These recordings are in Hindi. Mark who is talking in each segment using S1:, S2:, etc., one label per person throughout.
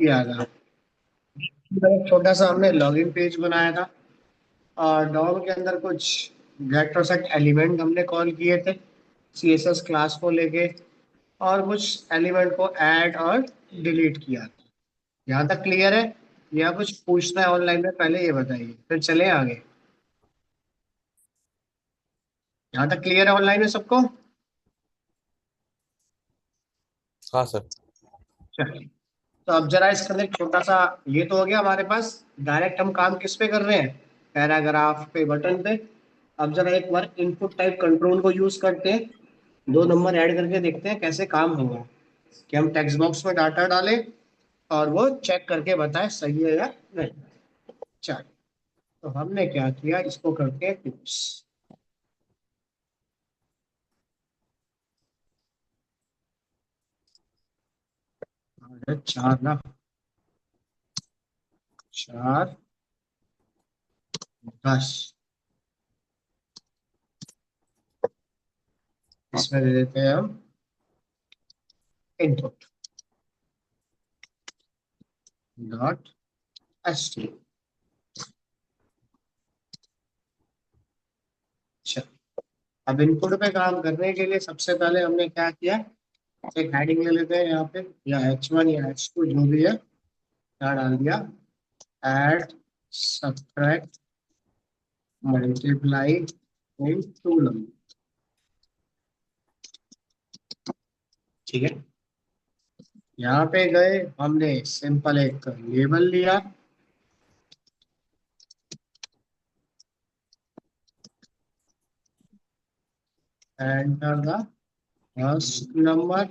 S1: किया था। एक छोटा सा हमने लॉगिन पेज बनाया था और डॉम के अंदर कुछ गेट और सेट एलिमेंट हमने कॉल किए थे सीएसएस क्लास को लेके, और कुछ एलिमेंट को ऐड और डिलीट किया। यहाँ तक क्लियर है? या कुछ पूछना है ऑनलाइन में? पहले ये बताइए, फिर चले आगे। यहाँ तक क्लियर है ऑनलाइन में सबको?
S2: हाँ सर।
S1: चलिए, तो अब जरा इसके अंदर एक छोटा सा, ये तो हो गया हमारे पास। डायरेक्ट हम काम किस पे कर रहे हैं? पैराग्राफ पे, बटन पे। अब जरा एक बार इनपुट टाइप कंट्रोल को यूज करते हैं, दो नंबर ऐड करके देखते हैं कैसे काम होगा। कि हम टेक्स्ट बॉक्स में डाटा डालें और वो चेक करके बताए सही है या नहीं। चलिए, तो हमने क्या किया, इसको करते हैं टिप्स। चार ना, 4 10, इसमें दे देते हैं हम इनपुट डॉट एच टी। अच्छा, अब इनपुट पे काम करने के लिए सबसे पहले हमने क्या किया, एक हेडिंग ले लेते हैं यहाँ पे, या H1 या H2 जो भी है, क्या डाल दिया, add subtract multiply in two number. ठीक है, यहाँ पे गए, हमने सिंपल एक लेबल लिया, एंटर द फर्स्ट नंबर,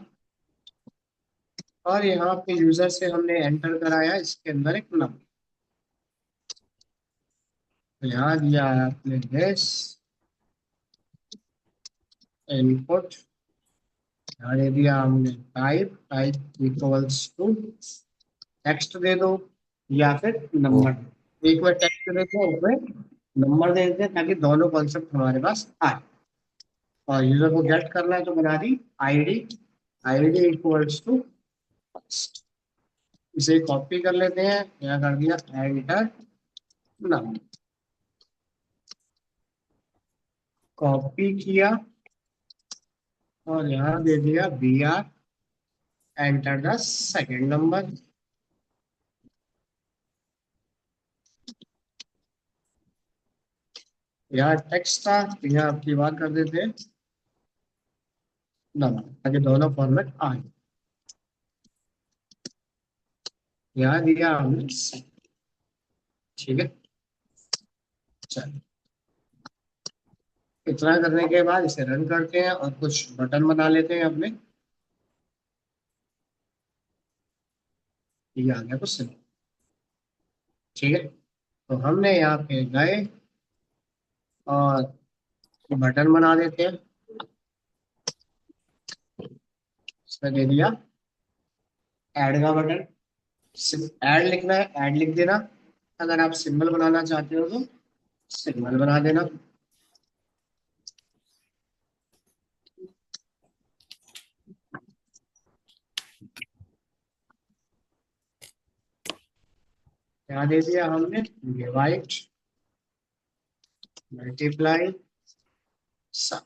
S1: और यहाँ पे यूजर से हमने एंटर कराया इसके अंदर एक नंबर। तो यहाँ दिया है आपने दिस इनपुट, यहाँ दे दिया हमने type, type equals to text दे दो या फिर
S2: ओ।
S1: नंबर। एक बार टेक्स्ट दे दो, उसमें नंबर दे देते हैं, ताकि दोनों कॉन्सेप्ट हमारे पास आए। और यूजर को गेट करना है तो बना दी आईडी, आईडी इक्वल्स टू, इसे कॉपी कर लेते हैं, यहाँ कर दिया एंटर नंबर, कॉपी किया, और यहाँ दे दिया B R, enter the second number. यहाँ टेक्स्ट था, यहाँ आपकी बात कर देते हैं नंबर, ताकि दोनों फॉर्मेट आए। यहाँ दिया हमने send। ठीक है, चलो, इतना करने के बाद इसे रन करते हैं और कुछ बटन बना लेते हैं अपने। ये आ गया कुछ सिंपल। ठीक है, तो हमने यहाँ पे गए और बटन बना देते हैं, इसमें दे दिया ऐड का बटन। सिर्फ ऐड लिखना है, ऐड लिख देना। अगर आप सिंबल बनाना चाहते हो तो सिंबल बना देना। क्या दे दिया हमने, डिवाइड मल्टीप्लाई सब।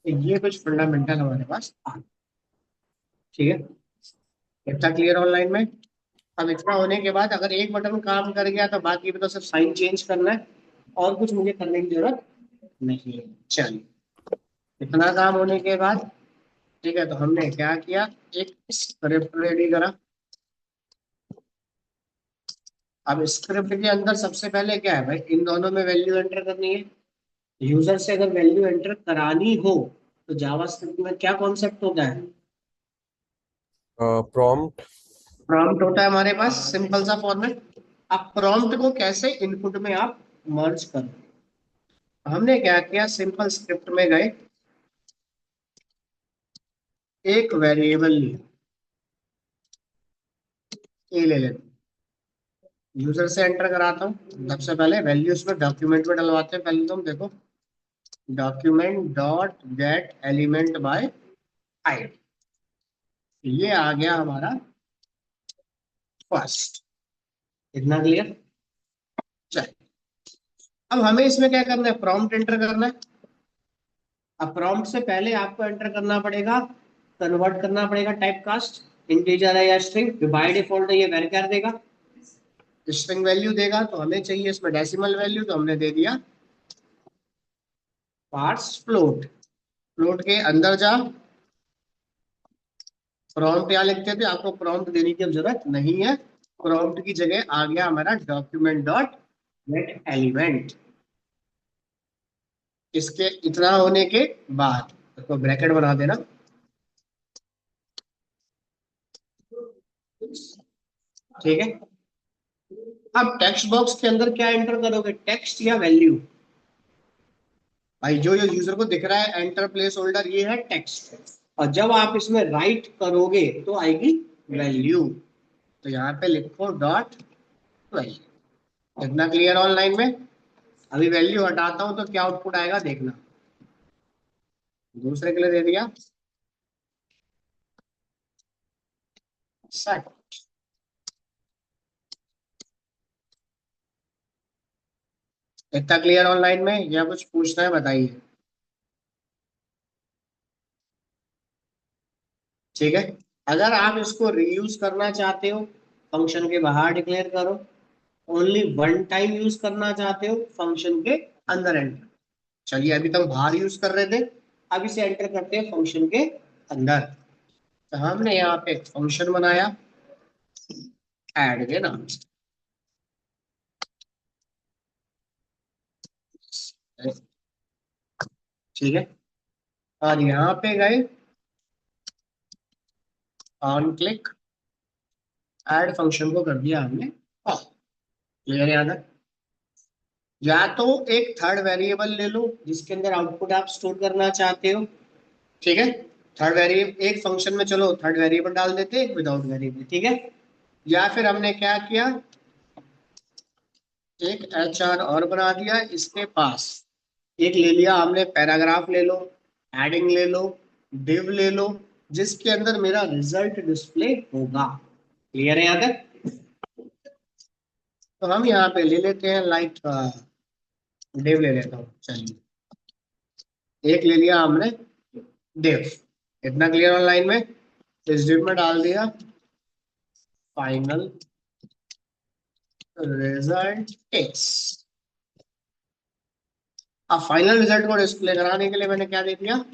S1: ये कुछ फंडामेंटल हमारे पास आ। ठीक है, इतना क्लियर ऑनलाइन में? अब इतना होने के बाद अगर एक बटन काम कर गया तो बाकी भी तो सिर्फ साइन चेंज करना है, और कुछ मुझे करने की जरूरत नहीं है। चलिए, इतना काम होने के बाद, ठीक है, तो हमने क्या किया, एक स्क्रिप्ट रेडी करा। अब स्क्रिप्ट के अंदर सबसे पहले क्या है भाई, इन दोनों में वैल्यू एंटर करनी है। यूजर से अगर वैल्यू एंटर करानी हो तो जावास्क्रिप्ट में क्या कॉन्सेप्ट होता है?
S2: प्रॉम्प्ट।
S1: प्रॉम्प्ट होता है हमारे पास, सिंपल सा फॉर्मेट। अब प्रॉम्प्ट को कैसे इनपुट में आप मर्ज करो, हमने क्या किया, सिंपल स्क्रिप्ट में गए, एक वेरिएबल लिया, ए ले लेते, यूजर से एंटर कराता हूँ। सबसे पहले वैल्यूज में डॉक्यूमेंट में डलवाते हैं, पहले तुम देखो, document dot gate element by ID. ये आ गया हमारा फर्स्ट। इतना क्लियर? चल, अब हमें इसमें क्या करना है, प्रॉम्प्ट एंटर करना है। अब प्रॉम्प्ट से पहले आपको एंटर करना पड़ेगा, कन्वर्ट करना पड़ेगा टाइप कास्ट, इंटीजर है या स्ट्रिंग। बाय डिफॉल्ट ये वेर देगा, स्ट्रिंग वैल्यू देगा, तो हमें चाहिए इसमें डेसिमल वैल्यू, तो हमने दे दिया पार्स फ्लोट। फ्लोट के अंदर जा, प्रॉम्प्ट यहाँ लिखते थे, आपको प्रॉम्प्ट देने की अब जरूरत नहीं है। प्रॉम्प्ट की जगह आ गया हमारा डॉक्यूमेंट डॉट गेट एलिमेंट। इसके इतना होने के बाद तो ब्रैकेट बना देना। ठीक है, अब टेक्स्ट बॉक्स के अंदर क्या एंटर करोगे, टेक्स्ट या वैल्यू? भाई जो ये यूजर को दिख रहा है एंटर प्लेस होल्डर, ये है टेक्स्ट। और जब आप इसमें राइट करोगे तो आएगी वैल्यू। तो यहाँ पे लिखो डॉट वैल्यू। इतना क्लियर ऑनलाइन में? अभी वैल्यू हटाता हूं तो क्या आउटपुट आएगा देखना। दूसरे के लिए दे दिया सेट। इतना क्लियर ऑनलाइन में, या कुछ पूछना है बताइए। ठीक है, अगर आप इसको रीयूज करना चाहते हो, फंक्शन के बाहर डिक्लेयर करो। ओनली वन टाइम यूज करना चाहते हो, फंक्शन के अंदर एंटर। चलिए, अभी तक बाहर यूज कर रहे थे, अब इसे एंटर करते हैं फंक्शन के अंदर। तो हमने यहाँ पे एक फंक्शन बनाया ऐड के नाम से। ठीक है, और यहाँ पे गए ऑन क्लिक, ऐड फंक्शन को कर दिया हमने क्लियर, याद है? या तो एक थर्ड वेरिएबल ले लो जिसके अंदर आउटपुट आप स्टोर करना चाहते हो। ठीक है, थर्ड वेरिएबल एक फंक्शन में, चलो थर्ड वेरिएबल डाल देते हैं, एक विदाउट वेरिएबल। ठीक है, या फिर हमने क्या किया, एक एचआर और बना दिया इसके पास। एक ले लिया हमने, पैराग्राफ ले लो, हेडिंग ले लो, डिव ले लो, जिसके अंदर मेरा रिजल्ट डिस्प्ले होगा। क्लियर है यहाँ तक? तो हम यहाँ पे ले लेते हैं लाइक डिव ले लेता हूँ। चलिए, एक ले लिया हमने डिव। इतना क्लियर ऑनलाइन में? इस डिव में डाल दिया फाइनल रिजल्ट टेक्स। अब फाइनल रिजल्ट को डिस्प्ले कराने के लिए मैंने क्या दे दिया,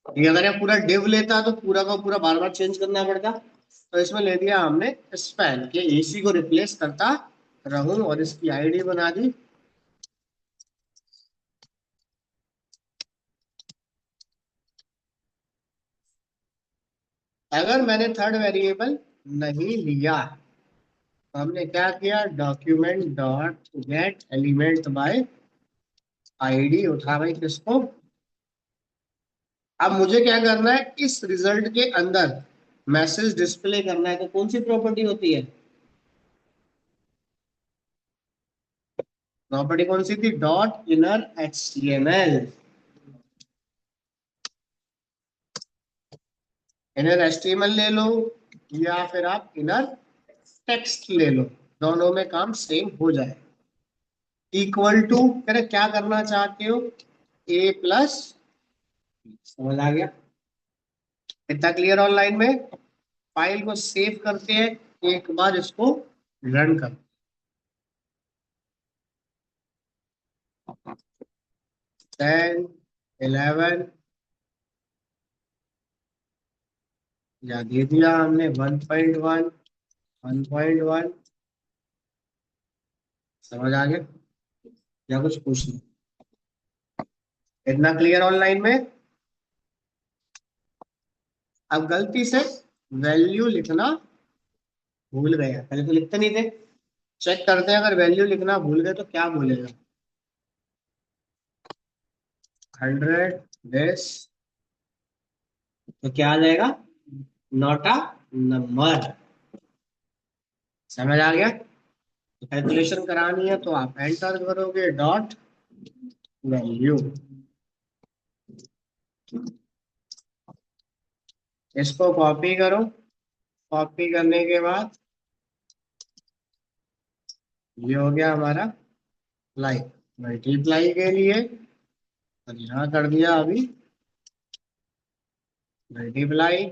S1: ये अगर ये पूरा डिव लेता तो पूरा का पूरा बार बार चेंज करना पड़ता। तो इसमें ले दिया हमने स्पैन के, एसी को रिप्लेस करता रहूं, और इसकी आईडी बना दी अगर मैंने थर्ड वेरिएबल नहीं लिया। तो हमने क्या किया, document dot gate element by ID उठा भाई किसको। अब मुझे क्या करना है, इस रिजल्ट के अंदर मैसेज डिस्प्ले करना है, तो कौन सी प्रॉपर्टी होती है, प्रॉपर्टी कौन सी थी, dot inner HTML. Inner HTML ले लो, या फिर आप इनर टेक्स्ट ले लो, दोनों में काम सेम हो जाए। इक्वल टू फिर क्या करना चाहते हो, ए प्लस। समझ आ गया? इतना क्लियर ऑनलाइन में? फाइल को सेव करते हैं, एक बार इसको रन कर। 10, 11, या दे दिया हमने 1.1, 1.1। समझ आ गया, या कुछ पूछना? इतना क्लियर ऑनलाइन में? अब गलती से वैल्यू लिखना भूल गया, पहले तो लिखते नहीं थे। चेक करते हैं, अगर वैल्यू लिखना भूल गए तो क्या बोलेगा, 100 दिस, तो क्या आ जाएगा, नॉट अ नंबर। समझ आ गया? कैलकुलेशन करानी है तो आप एंटर करोगे डॉट वैल्यू। इसको कॉपी करो, कॉपी करने के बाद ये हो गया हमारा लाई, मल्टीप्लाई के लिए। और यहाँ कर दिया अभी मल्टीप्लाई,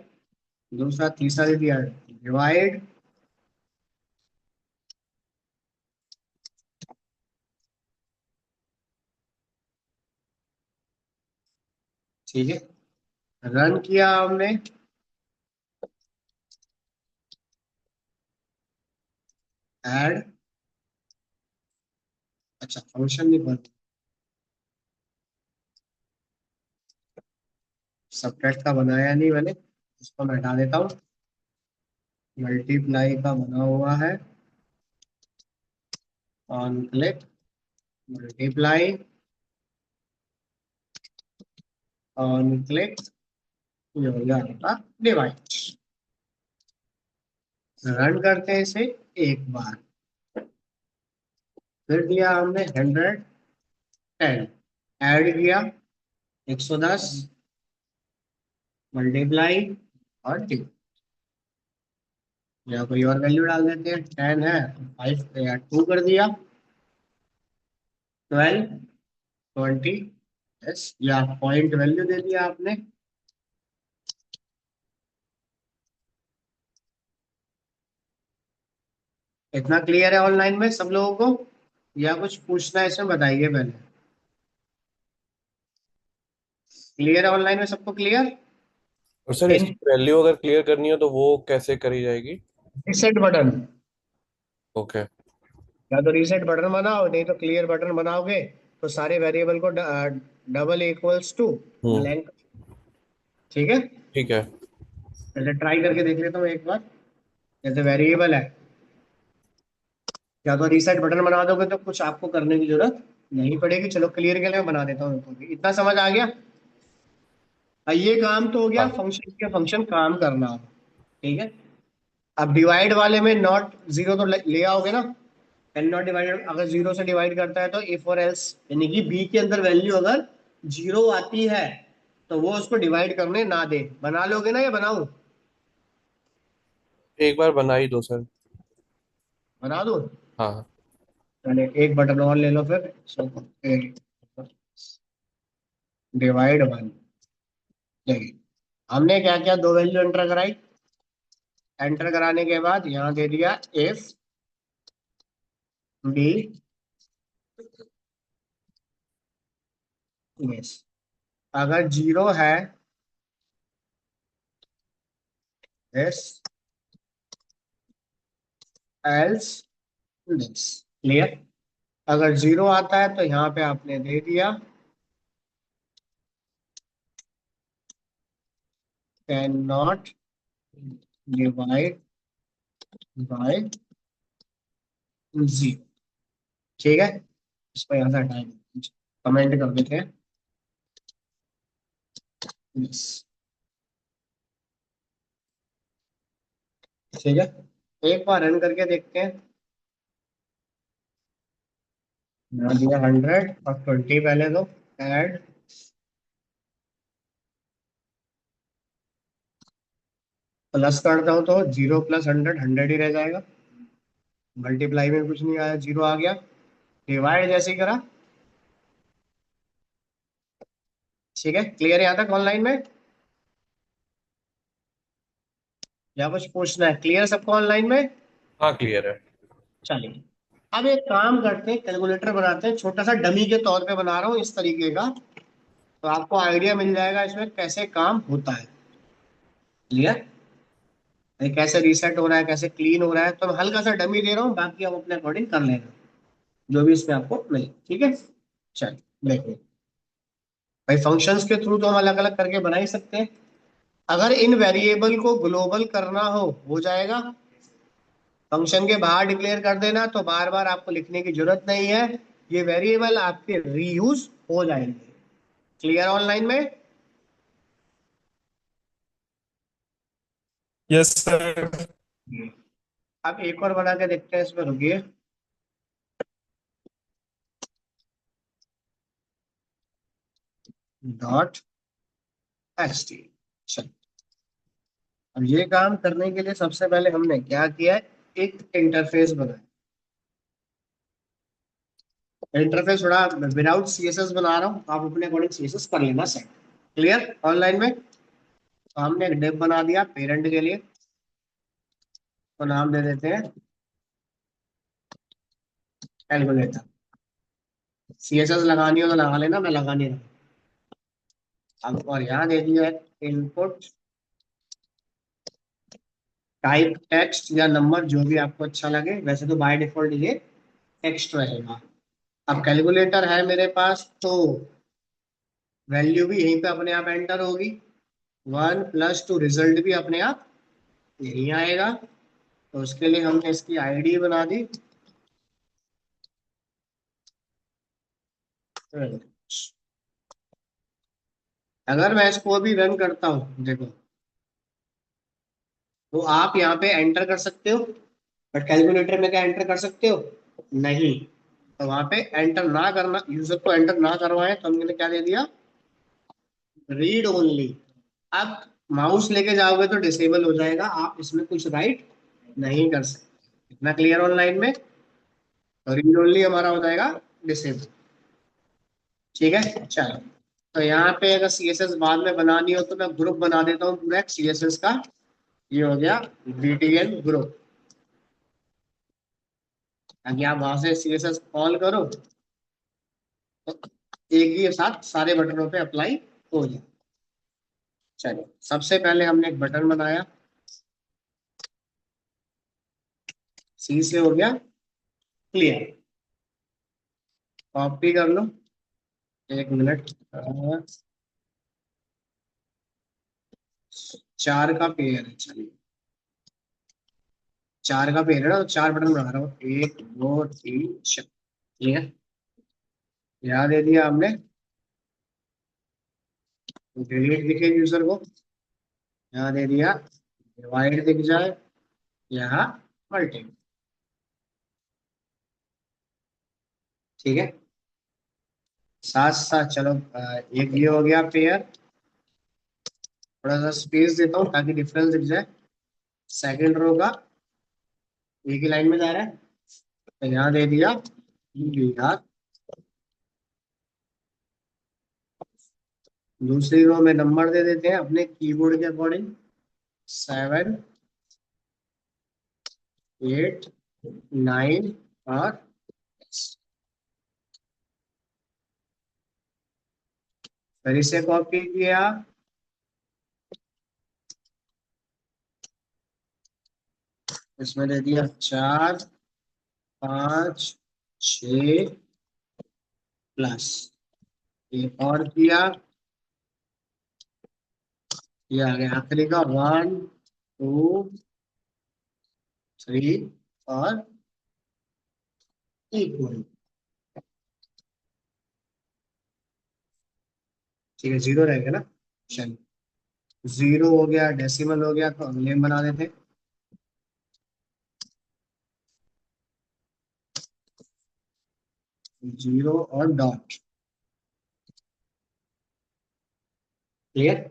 S1: दूसरा तीसरा दे दिया डिवाइड। ठीक है, रन किया हमने, ऐड। अच्छा, फंक्शन नहीं बन, सब्ट्रैक्ट का बनाया नहीं मैंने, इसको मैं हटा देता हूँ। मल्टीप्लाई का बना हुआ है, on click multiply, on click ये हो गया आपका डिवाइड। रन करते हैं इसे एक बार, फिर दिया हमने 110, ऐड किया 110, मल्टीप्लाई और डिवाइड। या कोई और वैल्यू डाल देते हैं, 10 है, 5 या 2 कर दिया, 12, 20, यस, या पॉइंट वैल्यू दे दिया आपने। इतना क्लियर है ऑनलाइन में सब लोगों को, या कुछ पूछना है इसमें बताइए पहले। क्लियर है ऑनलाइन में सबको, क्लियर।
S2: और सर
S1: इन
S2: इसकी वैल्यू अगर क्लियर करनी हो तो वो कैसे करी जाएगी?
S1: Reset button,
S2: okay.
S1: या तो रीसेट बटन बनाओ, नहीं तो क्लियर बटन बनाओगे तो सारे वेरिएबल को double equals to
S2: hmm.
S1: Blank. ठीक है,
S2: ठीक है।
S1: पहले ट्राई करके देख लेता हूँ एक बार। जैसे वेरिएबल है, या तो रीसेट बटन बना दोगे तो कुछ आपको करने की जरूरत नहीं पड़ेगी। चलो क्लियर के लिए मैं बना देता हूँ इनको भी। इतना समझ आ गया। ये काम तो हो गया,
S2: हाँ।
S1: फंक्शन के फंक्शन काम करना। ठीक है, अब डिवाइड वाले में नॉट जीरो तो ले आओगे ना। एंड नॉट डिवाइडेड, अगर जीरो से डिवाइड करता है तो इफ और एल्स, यानी कि बी के अंदर वैल्यू अगर जीरो आती है तो वो उसको डिवाइड करने ना दे। बना लोगे ना या बनाऊं?
S2: एक बार बना ही दो सर।
S1: बना दो।
S2: हाँ।
S1: चलिए एक बटन और ले लो फिर, डिवाइड वन। देखिए हमने क्या क्या दो वैल्यू एंटर कराई। एंटर कराने के बाद यहाँ दे दिया इफ बी, यस, अगर जीरो है यस, एल्स दिस। क्लियर। अगर जीरो आता है तो यहाँ पे आपने दे दिया can not divide by zero. ठीक है, इसको यहाँ से हटाएंगे, कमेंट कर देते हैं। यस, ठीक है, एक बार रन करके देखते हैं। यहाँ दिया 100 और 20, पहले तो ऐड, प्लस करता हूँ तो 0 + 100 100 ही रह जाएगा। मल्टीप्लाई में कुछ नहीं आया, जीरो आ गया। डिवाइड जैसे ही करा। ठीक है, क्लियर है यहाँ तक ऑनलाइन में, या कुछ पूछना है? क्लियर सबको ऑनलाइन में?
S2: हाँ क्लियर है।
S1: चलिए अब एक काम करते हैं, कैलकुलेटर बनाते हैं, छोटा सा डमी के तौर पे बना रहा हूँ इस तरीके का, तो आपको आइडिया मिल जाएगा इसमें कैसे काम होता है। क्लियर, ये कैसे रीसेट हो रहा है, कैसे क्लीन हो रहा है, तो मैं हल्का सा डमी दे रहा हूँ, बाकी आप अपने अकॉर्डिंग कर लेना जो भी इसमें आपको मिले। ठीक है, चलिए देखिए भाई, फंक्शंस के थ्रू तो हम अलग अलग करके बना ही सकते हैं। अगर इन वेरिएबल को ग्लोबल करना हो जाएगा। फंक्शन के बाहर डिक्लेयर कर देना तो बार बार आपको लिखने की जरूरत नहीं है, ये वेरिएबल आपके रीयूज हो जाएंगे। क्लियर ऑनलाइन में?
S3: Yes sir.
S1: अब एक और बना के देखते हैं इसमें, रुकिए। Dot H T. अब ये काम करने के लिए सबसे पहले हमने क्या किया है, एक इंटरफेस बनाया। इंटरफेस थोड़ा विदाउट सीएसएस बना रहा हूँ, आप अपने अकॉर्डिंग सीएसएस कर लेना सेट। क्लियर ऑनलाइन में? तो हमने एक डिव बना दिया पेरेंट के लिए, तो नाम दे देते हैं कैलकुलेटर। सीएसएस लगानी हो तो लगा लेना, मैं लगा नहीं रहा। अब और यहाँ दे दिया इनपुट टाइप टेक्स्ट या नंबर, जो भी आपको अच्छा लगे। वैसे तो बाय डिफॉल्ट ये टेक्स्ट रहेगा। अब कैलकुलेटर है मेरे पास, तो वैल्यू भी यहीं पे अपने आप एंटर होगी। 1 + 2 रिजल्ट भी अपने आप यहीं आएगा। तो उसके लिए हमने इसकी आईडी बना दी। अगर मैं इसको अभी रन करता हूँ, देखो, तो आप यहाँ पे एंटर कर सकते हो, बट कैलकुलेटर में क्या एंटर कर सकते हो? नहीं। तो वहां पे एंटर ना करना, यूजर को एंटर ना करवाएं, तो हमने क्या दे दिया? Read only. आप माउस लेके जाओगे तो डिसेबल हो जाएगा, आप इसमें कुछ राइट नहीं कर सकते। इतना क्लियर ऑनलाइन में? रीड ओनली हमारा हो जाएगा डिसेबल। ठीक है, चलो। तो यहाँ पे अगर सीएसएस बाद में बनानी हो तो मैं ग्रुप बना देता हूँ पूरा सीएसएस का। ये हो गया बीटीएन ग्रुप। ताकि आप वहां से सीएसएस कॉल करो तो एक ही साथ सारे बटनों पे अप्लाई हो जाए। चलिए, सबसे पहले हमने एक बटन बनाया, सी से हो गया क्लियर। कॉपी कर लो, 1 मिनट। 4 का पेयर है, चलिए। 4 का पेयर है ना, तो 4 बटन बना रहा हूँ, 1 2 3 4। ठीक है, यहाँ दे दिया हमने डिलीट दिखे यूजर को, यहाँ दे दिया डिवाइड दिख जाए, यहाँ मल्टी। ठीक है, साथ साथ चलो, एक ये हो गया पेयर। थोड़ा सा स्पेस देता हूँ ताकि डिफरेंस दिख जाए। सेकंड रो का एक ही लाइन में जा रहा है, तो यहाँ दे दिया बिहार। दूसरी रो में नंबर दे देते हैं अपने कीबोर्ड के अकॉर्डिंग, 7 8 9 और 10। फिर इसे कॉपी किया, इसमें दे दिया 4 5 6 प्लस। एक और किया, ये आ गया आखिरी का 1 2 3 और इक्वल। ठीक है, जीरो रहेगा ना? चलिए, जीरो हो गया, डेसिमल हो गया, तो अगले में बना देते। जीरो और डॉट। क्लियर?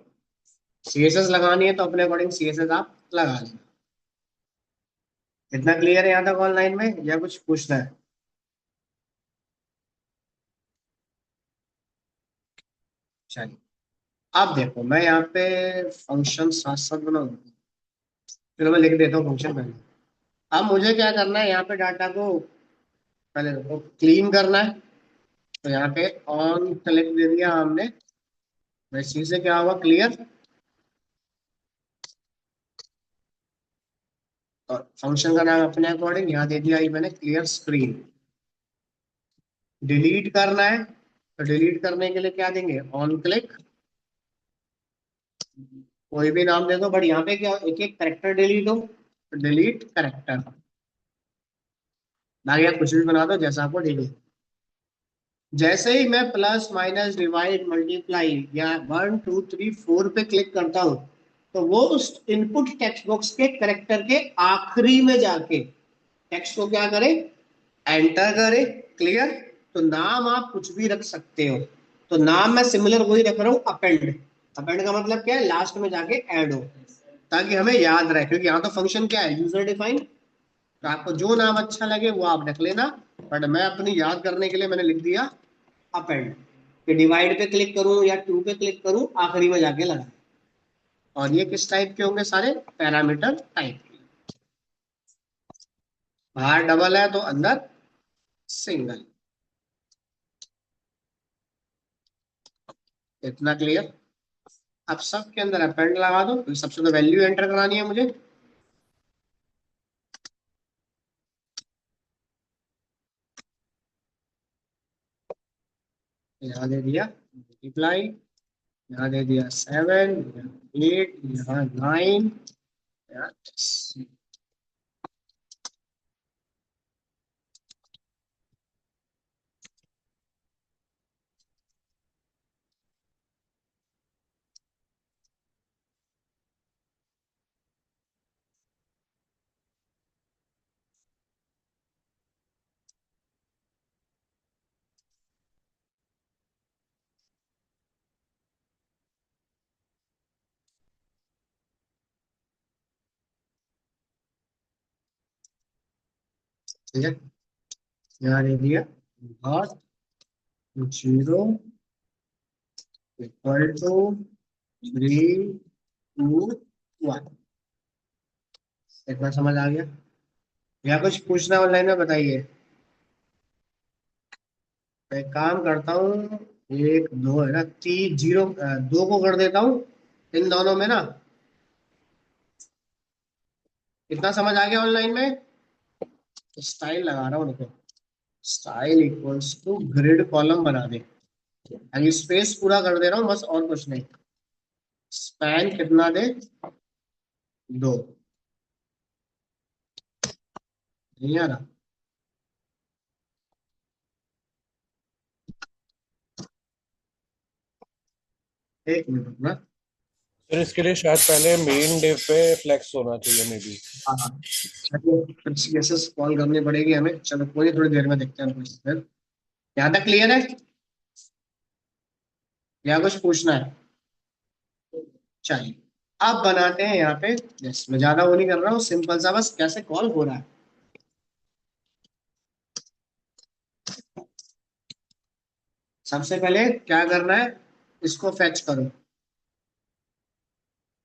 S1: सीएसएस लगानी है तो अपने अकॉर्डिंग सीएसएस आप लगा लेना। इतना क्लियर है यहाँ तक ऑनलाइन में, या कुछ पूछना है? चलिए, अब देखो, मैं यहाँ पे फंक्शन साथ साथ बनाऊंगा। चलो मैं लिख देता हूँ फंक्शन पहले। अब मुझे क्या करना है, यहाँ पे डाटा को पहले देखो क्लीन करना है। तो यहाँ पे ऑन सेलेक्ट दे दिया हमने, वैसे से क्या हुआ? क्लियर। और फंक्शन का नाम अपने अकॉर्डिंग यहाँ दे दिया, ये मैंने क्लियर स्क्रीन। डिलीट करना है, तो डिलीट करने के लिए क्या देंगे? ऑन क्लिक, कोई भी नाम दे दो, बट यहाँ पे क्या, एक एक करेक्टर डिलीट हो, तो डिलीट करेक्टर। बाकी आप कुछ भी बना दो जैसा आपको डिलीट। जैसे ही मैं प्लस माइनस डिवाइड मल्टीप्लाई या 1 2 3 4 पे क्लिक करता हूँ, तो वो उस इनपुट टेक्स्ट बॉक्स के करेक्टर के आखिरी में जाके टेक्स्ट को क्या करे? एंटर करे। क्लियर? तो नाम आप कुछ भी रख सकते हो। तो नाम मैं सिमिलर वही रख रहा हूँ, अपेंड। अपेंड का मतलब क्या है? लास्ट में जाके ऐड हो, ताकि हमें याद रहे, क्योंकि यहाँ तो फंक्शन क्या है? User define. तो आपको जो नाम अच्छा लगे वो आप रख लेना, बट मैं अपनी याद करने के लिए मैंने लिख दिया अपेंड। कि डिवाइड पे क्लिक करूं या टू पे क्लिक करूं, आखिरी में जाके लगा। और ये किस टाइप के होंगे? सारे पैरामीटर टाइप के। बाहर डबल है तो अंदर सिंगल। इतना क्लियर? अब सबके अंदर अपेंड लगा दो, तो सबसे तो वैल्यू एंटर करानी है मुझे। यहाँ दे दिया मल्टीप्लाई, यहाँ दे दिया 7, 8, यहाँ 9, यहाँ 10। ठीक है, यहाँ दे दिया नॉट 0 = 3, 2, 1। इतना समझ आ गया? या कुछ पूछना ऑनलाइन में बताइए। मैं एक काम करता हूँ, एक दो है ना, तीन जीरो, दो को कर देता हूँ इन दोनों में ना। इतना समझ आ गया ऑनलाइन में? स्टाइल लगा रहा हूँ, देखो। Style equals to grid column बना दे। अभी स्पेस पूरा कर दे रहा हूँ बस, और कुछ नहीं। स्पैन कितना दे? 2। नहीं आ रहा? एक मिनट रुकना।
S2: सर इसके लिए शायद पहले मेन डिव पे फ्लेक्स होना चाहिए मे बी।
S1: हाँ, चलिए फिर सीएसएस कॉल करनी पड़ेगी हमें। चलो कोई नहीं, थोड़ी देर में देखते हैं कुछ। फिर यहाँ तक क्लियर है? या कुछ पूछना है? चलिए, अब बनाते हैं यहाँ पे। यस, मैं ज्यादा वो नहीं कर रहा हूँ, सिंपल सा बस कैसे कॉल हो रहा है। सबसे पहले क्या करना है, इसको फेच करो।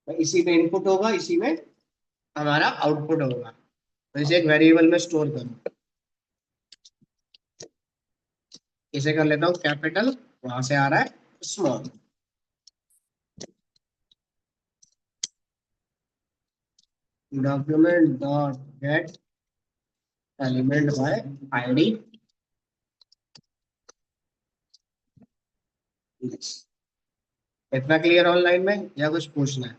S1: तो इसी में इनपुट होगा, इसी में हमारा आउटपुट होगा। तो इसे एक वेरिएबल में स्टोर करो। इसे कर लेता हूँ कैपिटल, वहां से आ रहा है small. Document dot gate element by ID. इतना क्लियर ऑनलाइन में, या कुछ पूछना है?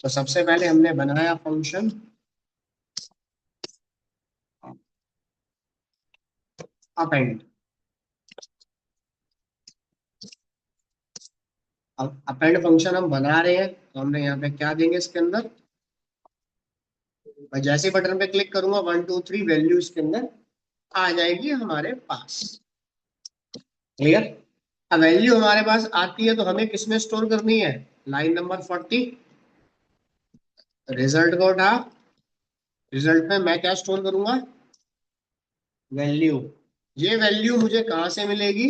S1: तो सबसे पहले हमने बनाया फंक्शन अपेंड। अब अपेंड फंक्शन हम बना रहे हैं, तो हमने यहाँ पे क्या देंगे इसके अंदर? मैं जैसे बटन पे क्लिक करूंगा 1 2 3 वैल्यू इसके अंदर आ जाएगी हमारे पास। क्लियर? अब वैल्यू हमारे पास आती है तो हमें किसमें स्टोर करनी है? Line number 40। रिजल्ट को उठा, रिजल्ट में मैं क्या स्टोर करूंगा? वैल्यू। ये वैल्यू मुझे कहाँ से मिलेगी?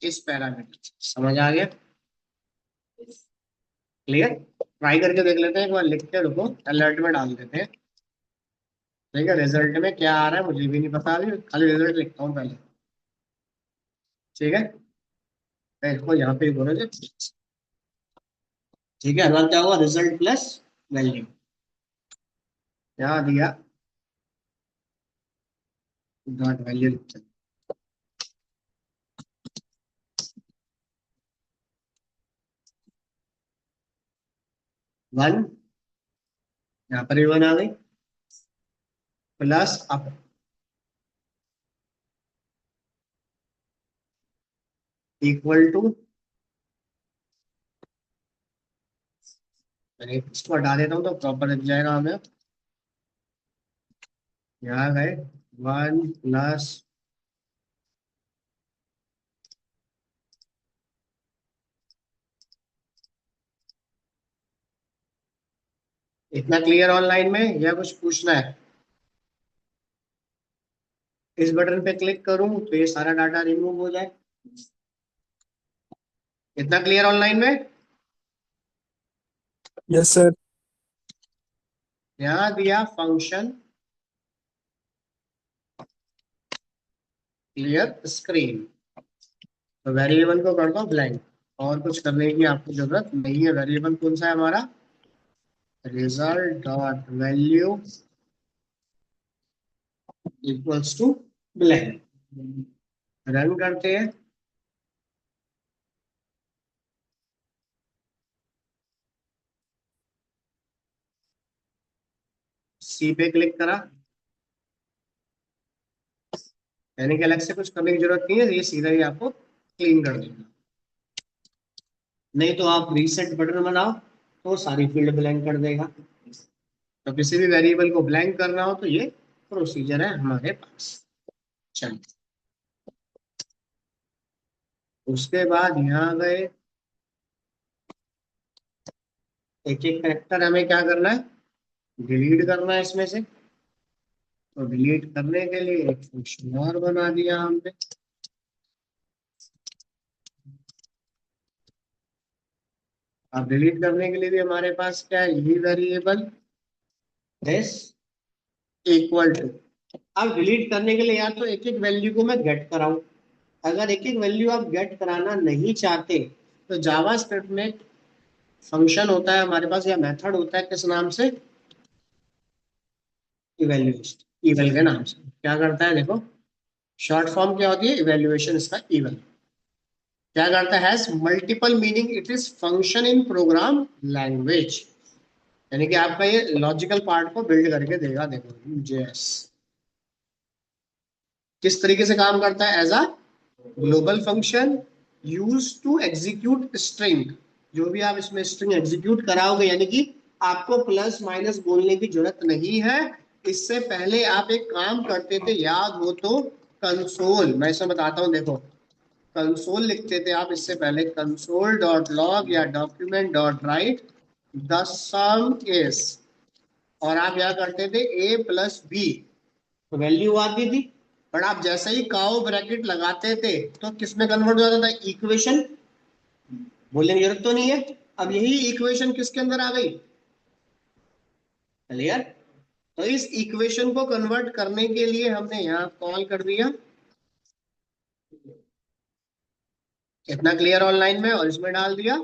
S1: इस पैरामीटर से। समझ आ गया? क्लियर? ट्राई करके देख लेते हैं एक बार, लिख के रुको, अलर्ट में डाल देते हैं। ठीक है, रिजल्ट में क्या आ रहा है मुझे भी नहीं पता, अभी खाली रिजल्ट लिखता हूँ पहले। ठीक है, मैं इसको यहाँ पे करो जी। ठीक है, अगला क्या होगा? Result plus value. यहाँ दिया डॉट वैल्यू लिखते हैं 1। यहाँ पर भी 1 आ गई, प्लस अब इक्वल टू। मैंने इसको हटा देता हूँ तो प्रॉपर लिख जाएगा हमें। यहाँ गए 1 प्लस इतना क्लियर ऑनलाइन में या कुछ पूछना है? इस बटन पे क्लिक करूं तो ये सारा डाटा रिमूव हो जाए। इतना क्लियर ऑनलाइन में?
S3: Yes sir.
S1: यहाँ दिया फंक्शन क्लियर स्क्रीन, तो वेरिएबल को कर दो ब्लैंक। और कुछ करने की आपको जरूरत नहीं है। वेरिएबल कौन सा है हमारा? Result dot value equals to blank. Run करते हैं। सी पे क्लिक करा, यानी कि अलग से कुछ करने की जरूरत नहीं है, ये सीधा ही आपको क्लीन कर देगा। नहीं तो आप रीसेट बटन बनाओ तो सारी फील्ड ब्लैंक कर देगा। तो किसी भी वेरिएबल को ब्लैंक करना हो तो ये प्रोसीजर है हमारे पास। चलिए, उसके बाद यहाँ गए, एक एक करेक्टर हमें क्या करना है? डिलीट करना है इसमें से। तो डिलीट करने के लिए एक फंक्शन और बना दिया हमने। अब डिलीट करने के लिए भी हमारे पास क्या है? यही वेरिएबल दिस इक्वल टू। अब डिलीट करने के लिए या तो एक एक वैल्यू को मैं गेट कराऊं। अगर एक एक वैल्यू आप गेट कराना नहीं चाहते तो जावा स्क्रिप्ट में फंक्शन होता है हमारे पास, या मेथड होता है, किस नाम से? इवेल्युएशन। इवल के नाम से क्या करता है देखो, शॉर्ट फॉर्म क्या होती है? इवेल्युएशन, इसका इवल क्या करता है? Has multiple meaning, it is function in programme language. यानी कि आपका ये लॉजिकल पार्ट को बिल्ड करके देगा। देखो जेएस किस तरीके से काम करता है? As a global function use to execute string. जो भी आप इसमें स्ट्रिंग एग्जीक्यूट कराओगे, यानी कि आपको प्लस माइनस बोलने की जरूरत नहीं है। इससे पहले आप एक काम करते थे, याद हो तो, कंसोल, मैं इसे बताता हूँ देखो, कंसोल लिखते थे आप इससे पहले, कंसोल डॉट लॉग या document dot right the some is, और आप क्या करते थे? ए प्लस बी, तो वैल्यू आती थी। पर आप जैसे ही काउ ब्रैकेट लगाते थे तो किस में कन्वर्ट हो जाता था? इक्वेशन। बोलने की जरूरत तो नहीं है। अब यही इक्वेशन किसके अंदर आ गई? क्लियर? तो इस इक्वेशन को कन्वर्ट करने के लिए हमने यहाँ कॉल कर दिया। इतना क्लियर ऑनलाइन में, और इसमें डाल दिया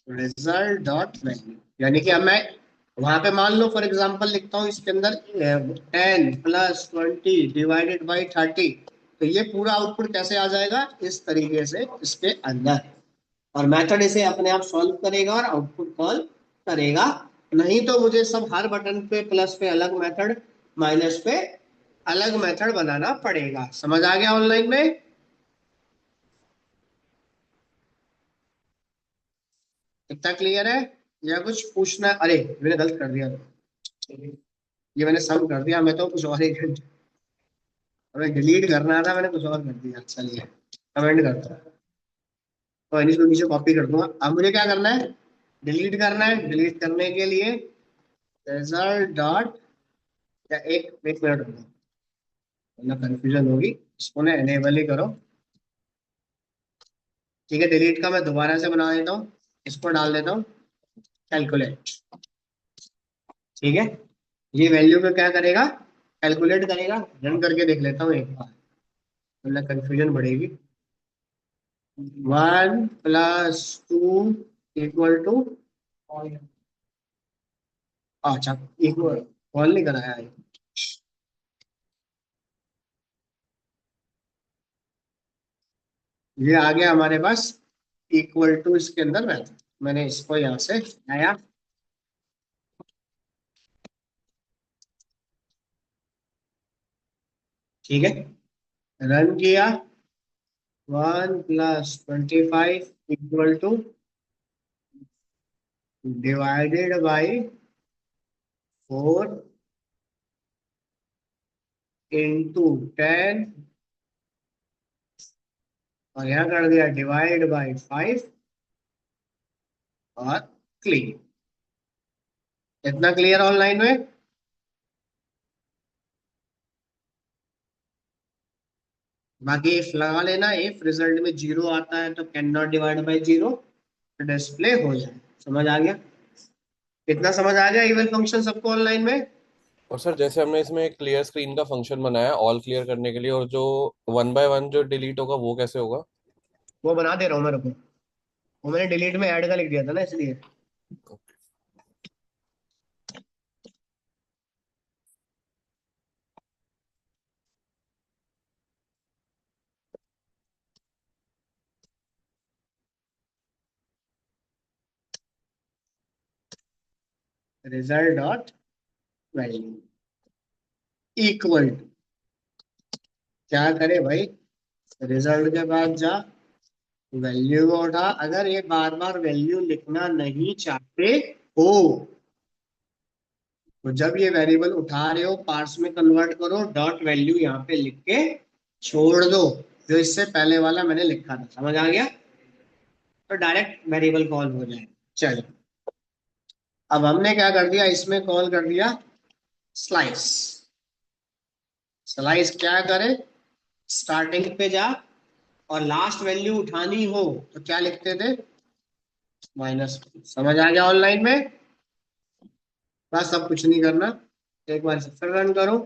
S1: रिजल्ट डॉट वैल्यू। यानी कि अब मैं वहां पे मान लो फॉर एग्जांपल लिखता हूँ इसके अंदर 10 + 20 डिवाइडेड बाई 30, तो ये पूरा आउटपुट कैसे आ जाएगा? इस तरीके से इसके अंदर। और मेथड इसे अपने आप सॉल्व करेगा और आउटपुट कॉल करेगा। नहीं तो मुझे सब हर बटन पे प्लस पे अलग मेथड, माइनस पे अलग मेथड बनाना पड़ेगा। समझ आ गया ऑनलाइन में? इतना क्लियर है या कुछ पूछना है? अरे मैंने गलत कर दिया, ये मैंने सम कर दिया, मैं तो कुछ और ही हमें डिलीट करना था, मैंने कुछ और कर दिया। चलिए कमेंट करता हूँ, तो इसको नीचे कॉपी कर दूंगा। अब मुझे क्या करना है? डिलीट करना है। डिलीट करने के लिए रिजल्ट डॉट, या एक मिनट रुको, वरना कंफ्यूजन होगी। इसको ना एनेबल ही करो। ठीक है, डिलीट का मैं दोबारा से बना देता हूँ। इसको डाल देता हूँ कैलकुलेट। ठीक है, ये वैल्यू को क्या करेगा? कैलकुलेट करेगा। रन करके देख लेता हूँ एक बार, वरना कंफ्यूजन बढ़ेगी। 1 + 2 = अच्छा, इक्वल, कॉल नहीं कराया है। ये आ गया हमारे पास इक्वल टू, इसके अंदर मेथड। मैंने इसको यहाँ से आया। ठीक है, रन किया। 1 + 25 = डिवाइडेड बाई 4 × 10, और यहाँ कर दिया डिवाइड बाई 5 और क्लीन। इतना क्लियर ऑनलाइन में? बाकी इफ लगा लेना, इफ रिजल्ट में जीरो आता है तो can not divide by zero, display हो जाए। समझ आ गया? इतना समझ आ गया इवन फंक्शन सबको ऑनलाइन में?
S2: और सर जैसे हमने इसमें एक क्लियर स्क्रीन का फंक्शन बनाया ऑल क्लियर करने के लिए, और जो वन बाय वन जो डिलीट होगा वो कैसे होगा?
S1: वो बना दे रहा हूँ मेरे को, वो मैंने डिलीट में ऐड का लिख दिया था ना इसलिए। Result dot value equal to, क्या करे भाई, रिजल्ट के बाद जा, वैल्यू को उठा। अगर ये बार बार वैल्यू लिखना नहीं चाहते हो तो जब ये वेरिएबल उठा रहे हो पार्स में कन्वर्ट करो, डॉट वैल्यू यहाँ पे लिख के छोड़ दो, जो इससे पहले वाला मैंने लिखा था। समझ आ गया? तो डायरेक्ट वेरिएबल कॉल हो जाए। चलो, अब हमने क्या कर दिया, इसमें कॉल कर दिया स्लाइस। स्लाइस क्या करे, स्टार्टिंग पे जा और लास्ट वैल्यू उठानी हो तो क्या लिखते थे, माइनस। समझ आ गया ऑनलाइन में? बस अब कुछ नहीं करना, एक बार से फिर रन करो।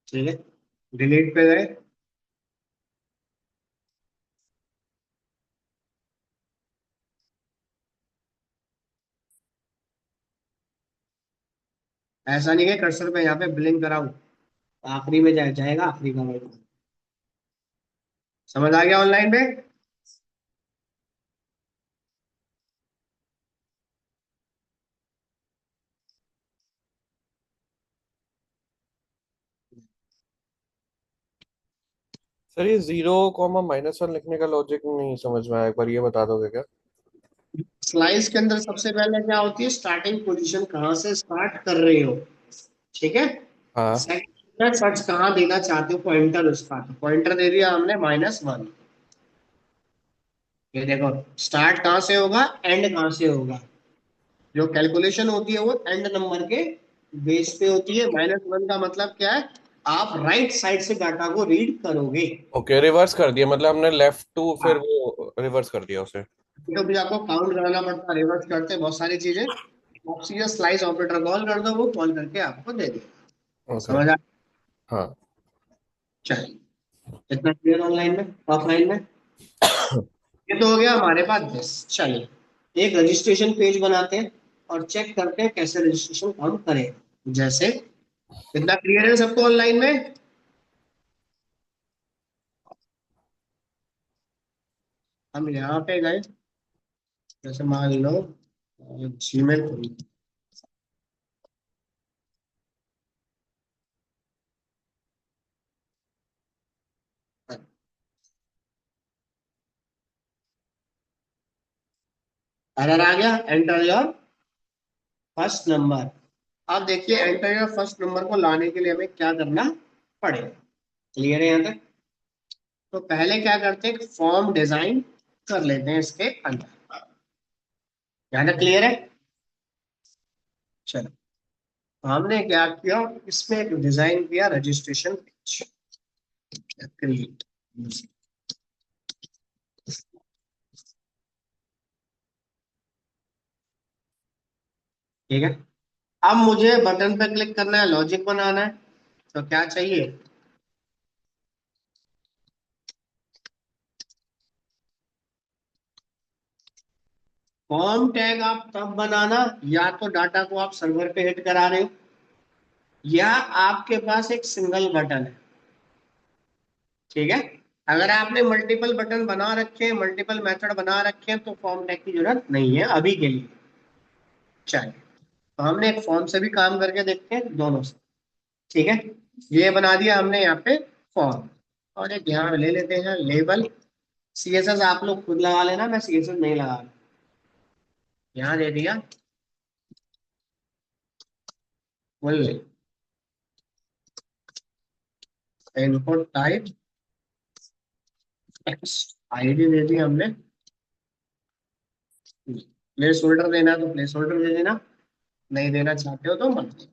S1: ठीक है, डिलीट पे गए। ऐसा नहीं है कर्सर पे यहाँ पे ब्लिंक कराऊं, आखिरी में जाएगा आखिरी का वर्ड। समझ आ गया ऑनलाइन में?
S2: सर ये जीरो कॉमा माइनस वन लिखने का लॉजिक नहीं समझ में आया, एक बार ये बता दोगे क्या?
S1: स्लाइस के अंदर सबसे पहले क्या होती है, स्टार्टिंग पोजीशन कहाँ से स्टार्ट कर रहे हो। ठीक है।
S2: हाँ।
S1: सेकंड सर्च कहाँ देना चाहते हो पॉइंटर, उसका पॉइंटर दे दिया हमने -1। ये देखो, स्टार्ट कहाँ से होगा, एंड कहाँ से होगा। जो कैलकुलेशन होती है वो एंड नंबर के बेस पे होती है। -1 का मतलब क्या है, आप राइट साइड से डाटा को रीड करोगे।
S2: ओके, रिवर्स कर दिया, मतलब हमने लेफ्ट टू फिर
S1: हाँ,
S2: वो रिवर्स कर दिया उसे।
S1: तो भी आपको काउंट कराना पड़ता है, रिवर्स करते हैं बहुत सारी चीजें। आप सीधा स्लाइस ऑपरेटर कॉल कर दो, वो कॉल करके आपको दे दे।
S2: ओके।
S1: समझ आ?
S2: हाँ।
S1: चलिए, इतना क्लियर ऑनलाइन में, ऑफलाइन में। ये तो हो गया हमारे पास बेस। चलिए, एक रजिस्ट्रेशन पेज बनाते हैं और चेक करते हैं कैसे रजिस्ट्रेशन काम करें। जैसे, इतना क्लियर है सबको ऑनलाइन में? हम यहाँ पे गए, जैसे मान लो जीमेल, एरर आ गया, एंटर योर फर्स्ट नंबर। अब देखिए, एंटर योर फर्स्ट नंबर को लाने के लिए हमें क्या करना पड़ेगा। क्लियर है यहाँ तक? तो पहले क्या करते हैं, फॉर्म डिजाइन कर लेते हैं इसके अंदर। यहाँ तक क्लियर है? चलो, तो हमने क्या किया, इसमें एक डिजाइन किया रजिस्ट्रेशन पेज, क्रिएट। ठीक है। अब मुझे बटन पे क्लिक करना है, लॉजिक बनाना है, तो क्या चाहिए, फॉर्म टैग। आप तब बनाना या तो डाटा को आप सर्वर पे हिट करा रहे हो, या आपके पास एक सिंगल बटन है। ठीक है। अगर आपने मल्टीपल बटन बना रखे हैं, मल्टीपल मेथड बना रखे हैं, तो फॉर्म टैग की जरूरत नहीं है अभी के लिए। चलिए, तो हमने एक फॉर्म से भी काम करके देखते हैं, दोनों से। ठीक है, ये बना दिया हमने यहाँ पे फॉर्म, और एक यहाँ पे ले लेते हैं लेबल। सीएसएस आप लोग खुद लगा लेना, मैं सीएसएस नहीं लगा रहा। यहाँ दे दिया फुल इनपुट टाइप आईडी दे दी हमने। प्लेस होल्डर देना है तो प्लेस होल्डर दे देना, नहीं देना चाहते हो तो मत देना।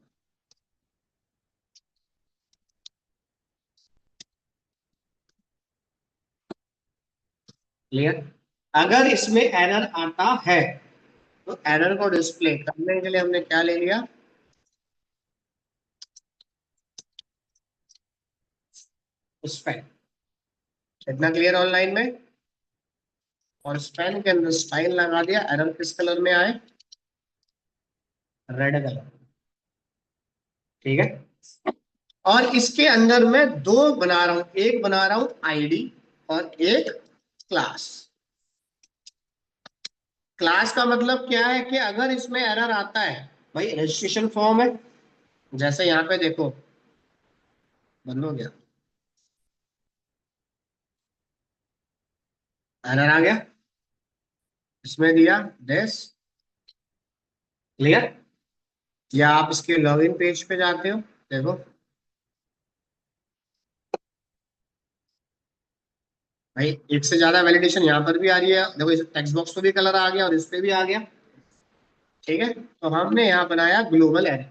S1: क्लियर। अगर इसमें एरर आता है तो एरर को डिस्प्ले करने के लिए हमने क्या ले लिया, स्पैन। इतना क्लियर ऑनलाइन में। और स्पैन के अंदर स्टाइल लगा दिया, एरर किस कलर में आए, रेड कलर। ठीक है। और इसके अंदर मैं दो बना रहा हूं, एक बना रहा हूं आईडी और एक क्लास। क्लास का मतलब क्या है कि अगर इसमें एरर आता है, भाई रजिस्ट्रेशन फॉर्म है, जैसे यहाँ पे देखो, बंद हो गया, एरर आ गया, इसमें दिया दिस। क्लियर। या आप इसके लॉगिन पेज पे जाते हो, देखो भाई, एक से ज्यादा वैलिडेशन यहाँ पर भी आ रही है, देखो इस टेक्स्ट बॉक्स पे भी कलर आ गया और इस पे भी आ गया। ठीक है, तो हमने यहाँ बनाया ग्लोबल एरर।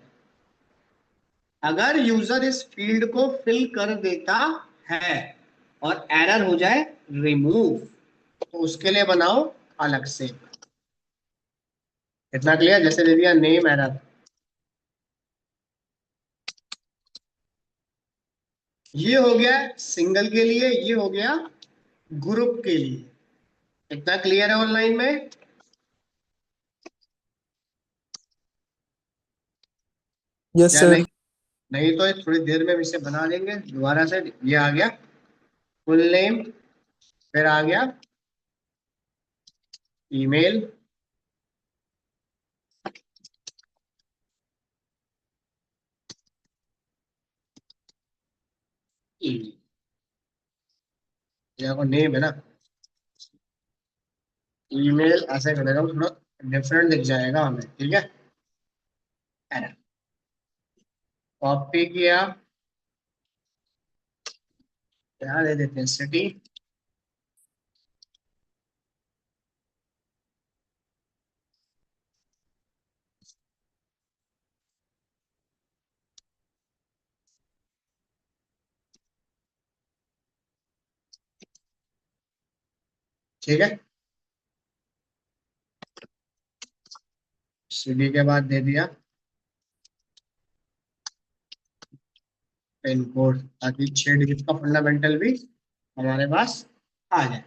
S1: अगर यूजर इस फील्ड को फिल कर देता है और एरर हो जाए रिमूव, तो उसके लिए बनाओ अलग से। इतना क्लियर। जैसे दे दिया नेम एरर, ये हो गया सिंगल के लिए, ये हो गया ग्रुप के लिए। इतना क्लियर है ऑनलाइन में।
S3: यस
S1: या नहीं,
S3: सर।
S1: नहीं तो ये थोड़ी देर में हम इसे बना देंगे दोबारा से। ये आ गया फुल नेम, फिर आ गया ईमेल, ईमेल, ये आपको नेम है ना, ईमेल ऐसे करेगा तो थोड़ा डिफरेंट दिख जाएगा हमें। ठीक है, कॉपी किया, क्या दे देते हैं, सिटी। ठीक है, सिटी के बाद दे दिया पिन कोड, ताकि 6 डिजिट का फंडामेंटल भी हमारे पास आ जाए।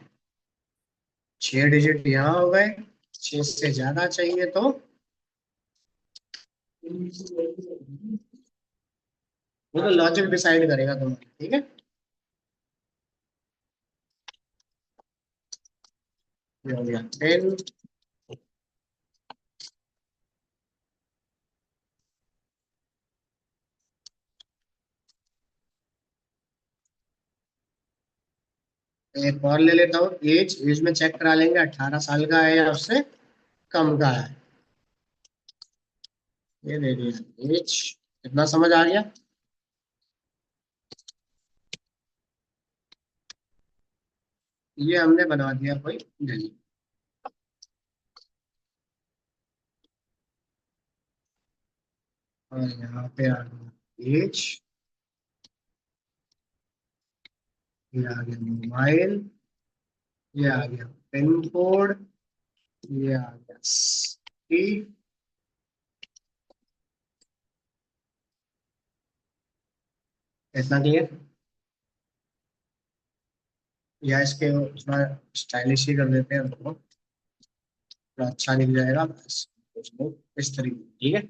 S1: 6 डिजिट यहाँ हो गए, 6 से ज्यादा चाहिए तो वो तो लॉजिक डिसाइड करेगा तुम्हारा। ठीक है, ये हो गया पिन। एक और ले लेता हूँ, एज। एज में चेक करा लेंगे 18 साल का है या उससे कम का है। ये दे दिया एज। कितना समझ आ गया। ये हमने बना दिया कोई गली। और यहाँ पे आ गया एज, ये आ गया मोबाइल, ये आ गया पिन कोड, ये आ गया सिटी। इतना क्लियर। या इसके थोड़ा स्टाइलिश ही कर देते हैं तो थोड़ा अच्छा दिख जाएगा बस, उसको इस तरीके। ठीक है,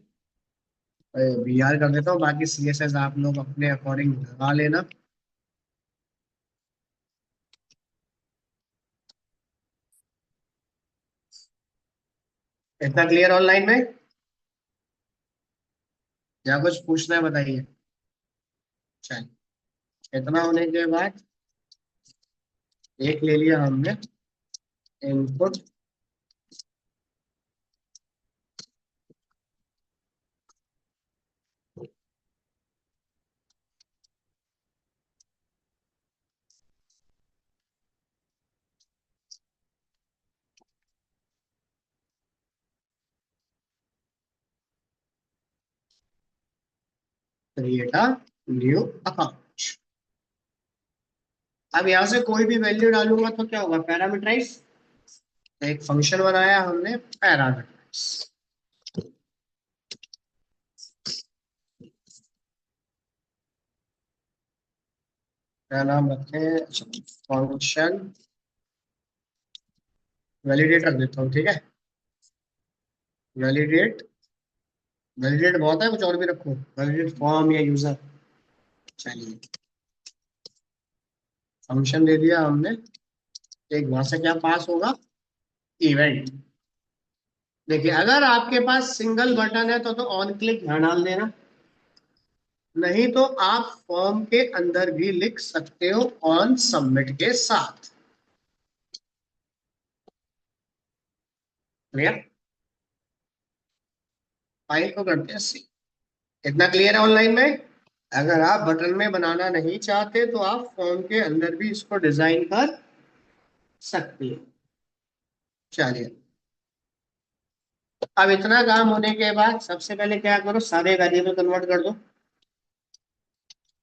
S1: वीआर कर देता हूँ, बाकी सीएसएस आप लोग अपने अकॉर्डिंग लगा लेना। इतना क्लियर ऑनलाइन में। या कुछ पूछना है बताइए। चलिए, इतना होने के बाद एक ले लिया हमने input. Create a new account. अब यहां से कोई भी वैल्यू डालूंगा तो क्या होगा, पैरामीटराइज। एक फंक्शन बनाया हमने पैरामीटराइज। क्या नाम रखते हैं, फंक्शन वैलिडेट रख देता हूँ, ठीक है। वैलिडेट, वैलिडेट बहुत है, कुछ और भी रखूं, वैलिडेट फॉर्म या यूजर। चलिए, फंक्शन दे दिया हमने। एक वहां से क्या पास होगा, इवेंट। देखिए, अगर आपके पास सिंगल बटन है तो ऑन क्लिक ध्यान डाल देना, नहीं तो आप फॉर्म के अंदर भी लिख सकते हो ऑन सबमिट के साथ। क्लियर, फाइल को करते हैं सी। इतना क्लियर है ऑनलाइन में। अगर आप बटन में बनाना नहीं चाहते तो आप फॉर्म के अंदर भी इसको डिजाइन कर सकते हैं। चलिए, अब इतना काम होने के बाद सबसे पहले क्या करो, सारे वेरिएबल कन्वर्ट कर दो।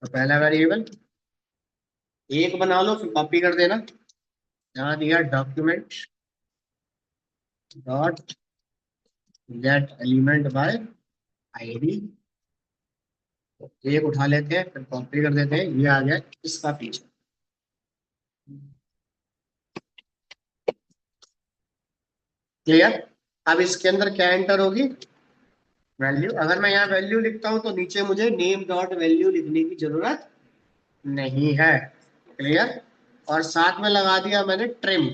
S1: तो पहला वेरिएबल एक बना लो, फिर कॉपी कर देना। यहाँ दिया document dot gate element by ID. एक उठा लेते हैं, फिर कॉपी कर देते हैं, ये आ गया इसका फीचर। क्लियर। अब इसके अंदर क्या एंटर होगी, वैल्यू। अगर मैं यहाँ वैल्यू लिखता हूं तो नीचे मुझे नेम डॉट वैल्यू लिखने की जरूरत नहीं है। क्लियर। और साथ में लगा दिया मैंने ट्रिम।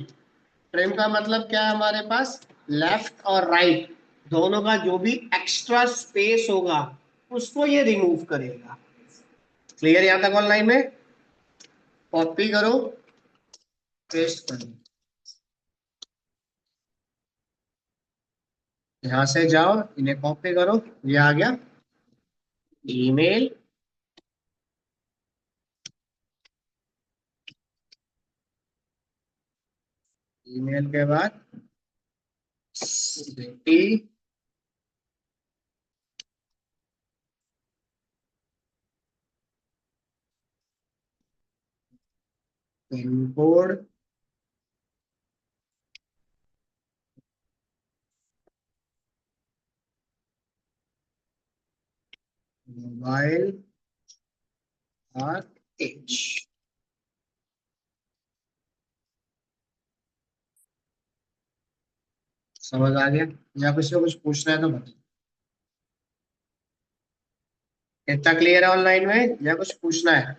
S1: ट्रिम का मतलब क्या है, हमारे पास लेफ्ट और राइट दोनों का जो भी एक्स्ट्रा स्पेस होगा उसको ये रिमूव करेगा। क्लियर यहां तक ऑनलाइन में। कॉपी करो, पेस्ट करो, यहां से जाओ, इन्हें कॉपी करो, ये आ गया ईमेल। ईमेल के बाद सिटी, पिन कोड, मोबाइल और एज। समझ आ गया, या किसी को कुछ पूछना है तो बता। इतना क्लियर है ऑनलाइन में, या कुछ पूछना है।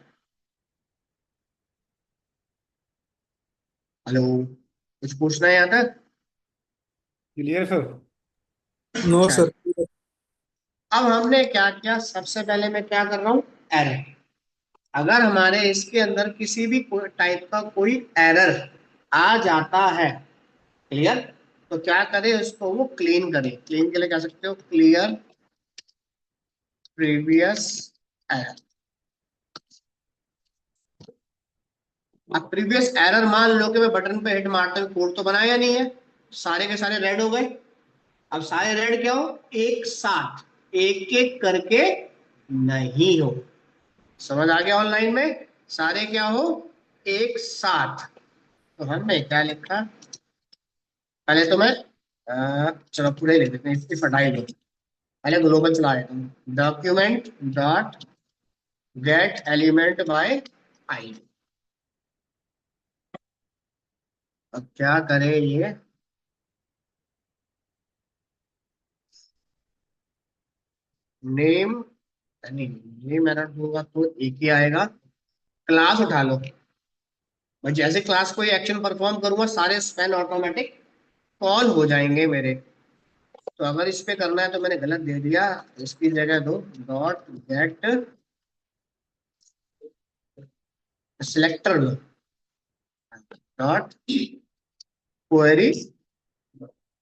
S1: हेलो, कुछ पूछना है यहाँ तक।
S3: Clear sir.
S4: नो
S1: चल,
S4: सर।
S1: अब हमने क्या किया, सबसे पहले मैं क्या कर रहा हूँ, एरर। अगर हमारे इसके अंदर किसी भी टाइप का कोई एरर आ जाता है, क्लियर, तो क्या करें, उसको वो क्लीन करें। क्लीन के लिए कह सकते हो क्लियर प्रीवियस एरर। अब प्रीवियस एरर मान लो कि मैं बटन पे हिट मारते हुए कोड तो बनाया नहीं है, सारे के सारे रेड हो गए। अब सारे रेड क्या हो, एक साथ, एक एक करके नहीं हो। समझ आ गया ऑनलाइन में, सारे क्या हो, एक साथ। तो हमने क्या लिखा, पहले तो मैं चलो पूरे ही लिख देते हैं, इसकी फटाई लो। पहले ग्लोबल चला देता हूँ, document dot gate element by ID. अब क्या करे ये, नेम, नहीं, नेम एरर होगा तो एक ही आएगा। क्लास उठा लो, मैं जैसे क्लास कोई एक्शन परफॉर्म करूंगा सारे स्पैन ऑटोमेटिक कॉल हो जाएंगे मेरे। तो अगर इस पे करना है तो मैंने गलत दे दिया, इसकी जगह दो डॉट गेट सिलेक्टर लो, डॉट क्वेरी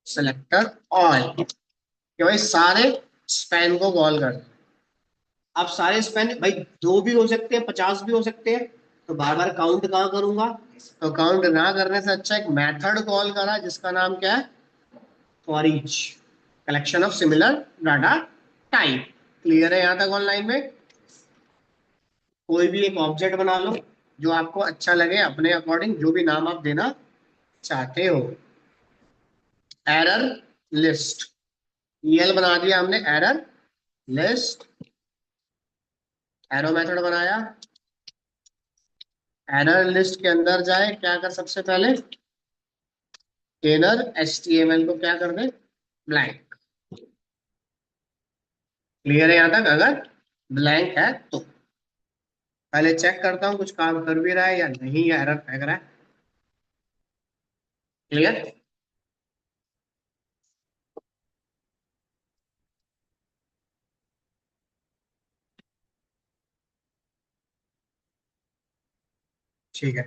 S1: सिलेक्टर ऑल, कि भाई सारे स्पैन को कॉल कर। अब सारे स्पैन भाई दो भी हो सकते हैं, 50 भी हो सकते हैं, तो बार बार काउंट कहाँ करूंगा। तो काउंट ना करने से अच्छा एक मेथड कॉल करा जिसका नाम क्या है, for each collection of similar data type. Clear है यहां तक ऑनलाइन में। कोई भी एक ऑब्जेक्ट बना लो जो आपको अच्छा लगे, अपने अकॉर्डिंग जो भी नाम आप देना चाहते हो। एरर लिस्ट, ईएल बना दिया हमने, एरर लिस्ट। एरो मेथड बनाया। एरर लिस्ट के अंदर जाए, क्या कर सबसे पहले इनर एचटीएमएल को क्या कर दे, ब्लैंक। क्लियर है यहां तक? अगर ब्लैंक है तो पहले चेक करता हूं कुछ काम कर भी रहा है या नहीं, या एरर फेंक रहा है। क्लियर? ठीक है,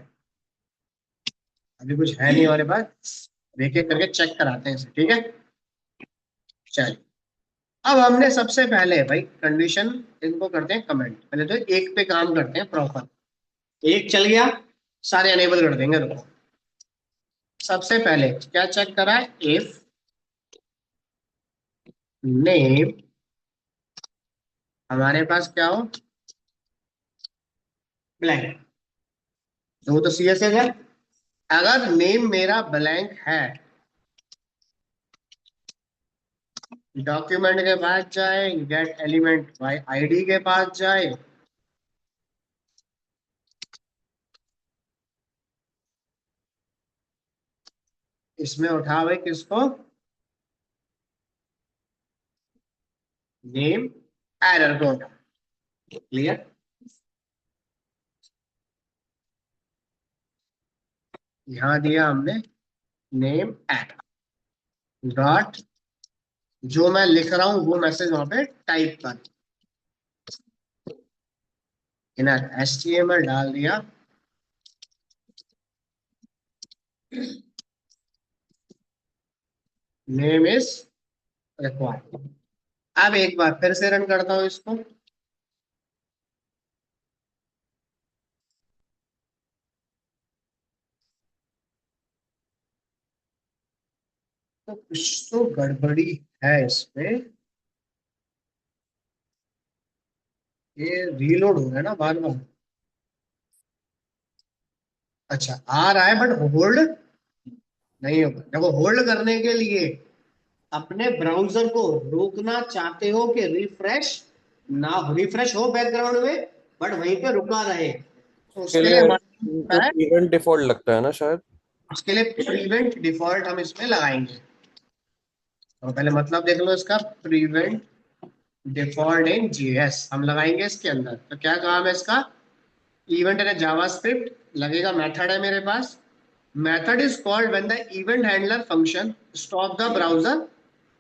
S1: अभी कुछ है नहीं हमारे पास, देख एक करके चेक कराते हैं इसे। ठीक है, चलिए। अब हमने सबसे पहले भाई कंडीशन, इनको करते हैं कमेंट। पहले तो एक पे काम करते हैं प्रॉपर। एक चल गया, सारे अनेबल कर देंगे। रुको, सबसे पहले क्या चेक करा है, इफ नेम हमारे पास क्या हो, ब्लैंक। तो वो तो सीएसएस है। अगर नेम मेरा ब्लैंक है, डॉक्यूमेंट के पास जाए, गेट एलिमेंट बाय आईडी के पास जाए, इसमें उठा भाई किसको, नेम एरर को उठा। क्लियर? यहां दिया हमने नेम एरर डॉट, जो मैं लिख रहा हूं वो मैसेज वहां पे टाइप कर, इनर एचटीएमएल डाल दिया। Name is required. अब एक बार फिर से रन करता हूं इसको। तो कुछ तो गड़बड़ी है इसमें, ये रीलोड हो रहा है ना बार बार। अच्छा, आ रहा है बट होल्ड नहीं होगा। देखो, होल्ड करने के लिए अपने ब्राउजर को रोकना चाहते हो कि रिफ्रेश ना, रिफ्रेश हो बैकग्राउंड में बट वहीं पे रुका रहे, तो
S2: के
S1: उसके लिए
S2: लिए
S1: हमारे
S2: तो
S1: होता है,
S2: इवेंट डिफॉल्ट लगता है ना शायद।
S1: उसके लिए प्रीवेंट डिफॉल्ट हम इसमें लगाएंगे। तो पहले मतलब देख लो इसका, प्रीवेंट डिफॉल्ट इन जीएस हम लगाएंगे इसके अंदर। तो क्या काम है इसका, इवेंट इन जावास्क्रिप्ट लगेगा, मेथड है मेरे पास। Method is called when the event handler function stop the browser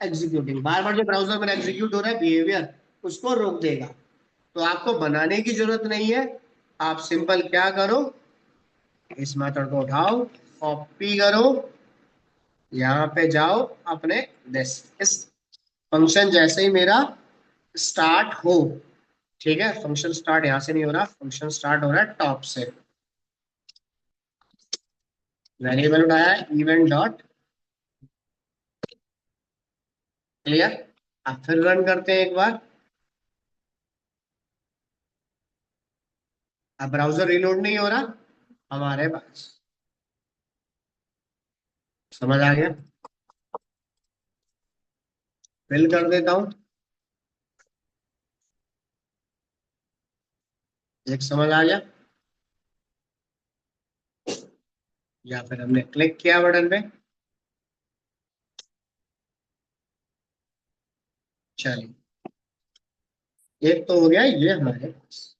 S1: executing. बार बार जो ब्राउजर में एग्जीक्यूट हो रहा है बिहेवियर, उसको रोक देगा। तो आपको बनाने की जरूरत नहीं है, आप सिंपल क्या करो, इस मेथड को उठाओ, कॉपी करो, यहाँ पे जाओ अपने दिस, इस फंक्शन जैसे ही मेरा स्टार्ट हो, ठीक है, फंक्शन स्टार्ट यहां से नहीं हो रहा, फंक्शन स्टार्ट हो रहा है टॉप से। वेरिएबल उठाया इवेंट डॉट, क्लियर। अब फिर रन करते हैं एक बार। अब ब्राउजर रीलोड नहीं हो रहा हमारे पास, समझ आ गया? फिल कर देता हूं, एक समझ आ गया। या फिर हमने क्लिक किया बटन पे, चलिए एक तो हो गया ये हमारे पास।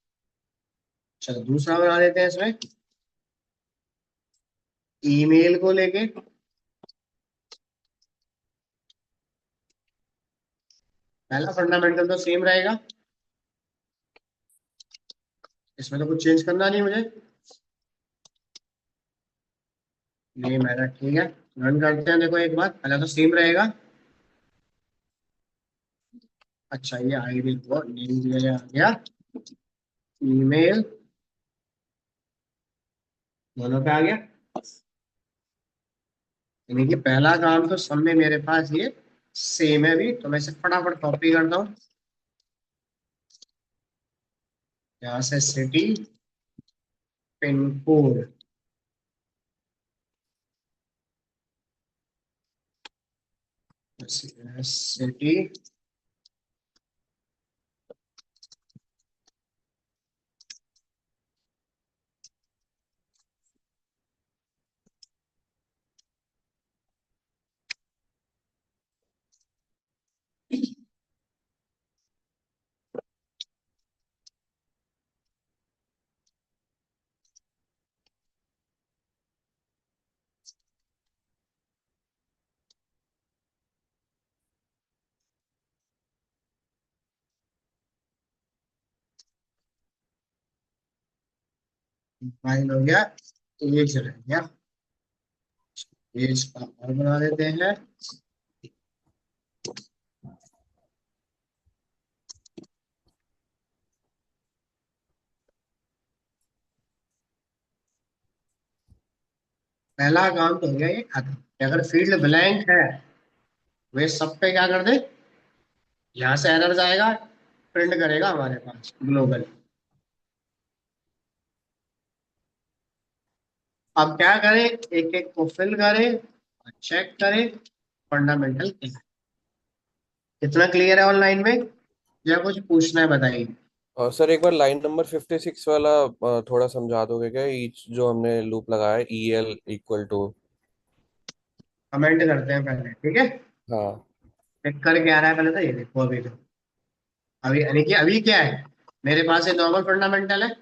S1: चलो दूसरा बना देते हैं इसमें, ईमेल को लेके। पहला फंडामेंटल तो सेम रहेगा, इसमें तो कुछ चेंज करना नहीं मुझे। ये मेरा ठीक है, रन करते हैं। देखो एक बार, पहला तो सेम रहेगा। अच्छा, ये आईडी को नेम दिया आ गया, ईमेल दोनों पे आ गया। यानी कि पहला काम तो सब में मेरे पास ये सेम है भी, तो मैं इसे फटाफट कॉपी करता हूँ। यहाँ से city, pin code, city, file हो गया, एज रह गया, एज का और बना देते हैं। पहला काम तो हो गया ये खत्म। अगर फील्ड ब्लैंक है वे सब पे क्या कर दे, यहाँ से एरर आएगा, प्रिंट करेगा हमारे पास ग्लोबल। अब क्या करें, एक एक को फिल करें और चेक करें फंडामेंटल क्या है। कितना क्लियर है ऑनलाइन में, या कुछ पूछना है बताइए।
S2: सर एक बार लाइन नंबर 56 वाला थोड़ा समझा दोगे क्या? ईच जो हमने लूप लगाया है, E L equal to.
S1: Comment करते हैं पहले, ठीक है।
S2: हाँ
S1: चेक करके आ रहा है पहले तो ये देखो। अभी तो अभी यानी कि अभी क्या है, मेरे पास ये नॉर्मल फंडामेंटल है,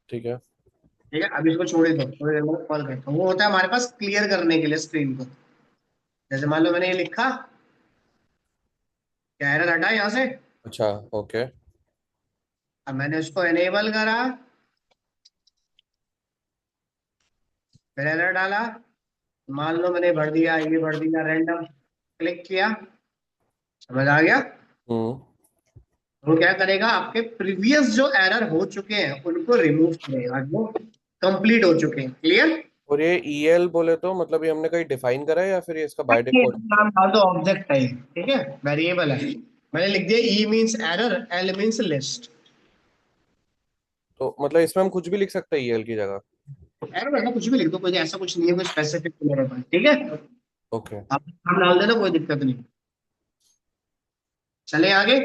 S2: ठीक है।
S1: ठीक है। अभी इसको छोड़ ही दो, थोड़ी देर में कॉल करता हूँ। वो होता है हमारे पास क्लियर करने के लिए स्क्रीन को। जैसे मान लो मैंने ये लिखा, क्या एरर हटा यहाँ से।
S2: अच्छा ओके।
S1: अब मैंने उसको एनेबल करा, फिर एरर डाला। मान लो मैंने भर दिया, ये भर दिया रैंडम, क्लिक किया, समझ आ गया।
S2: हम्म।
S1: वो क्या करेगा, आपके प्रीवियस जो एरर हो चुके हैं उनको रिमूव करेगा, जो कंप्लीट हो चुके हैं। क्लियर।
S2: और ये ई एल बोले तो मतलब ये हमने कहीं डिफाइन करा है या फिर ये इसका बाय डिफॉल्ट?
S1: नाम डाल दो, ऑब्जेक्ट है ये, ठीक है, वेरिएबल है। मैंने लिख दिया E means error, L means list.
S2: तो मतलब इसमें हम कुछ भी लिख सकते हैं ई एल की जगह?
S1: एरर वैसा कुछ भी लिख दो, कोई ऐसा कुछ नहीं है, कोई स्पेसिफिक मेरे पास, ठीक है।
S2: ओके।
S1: आप नाम डाल देना, कोई दिक्कत नहीं। चले आगे।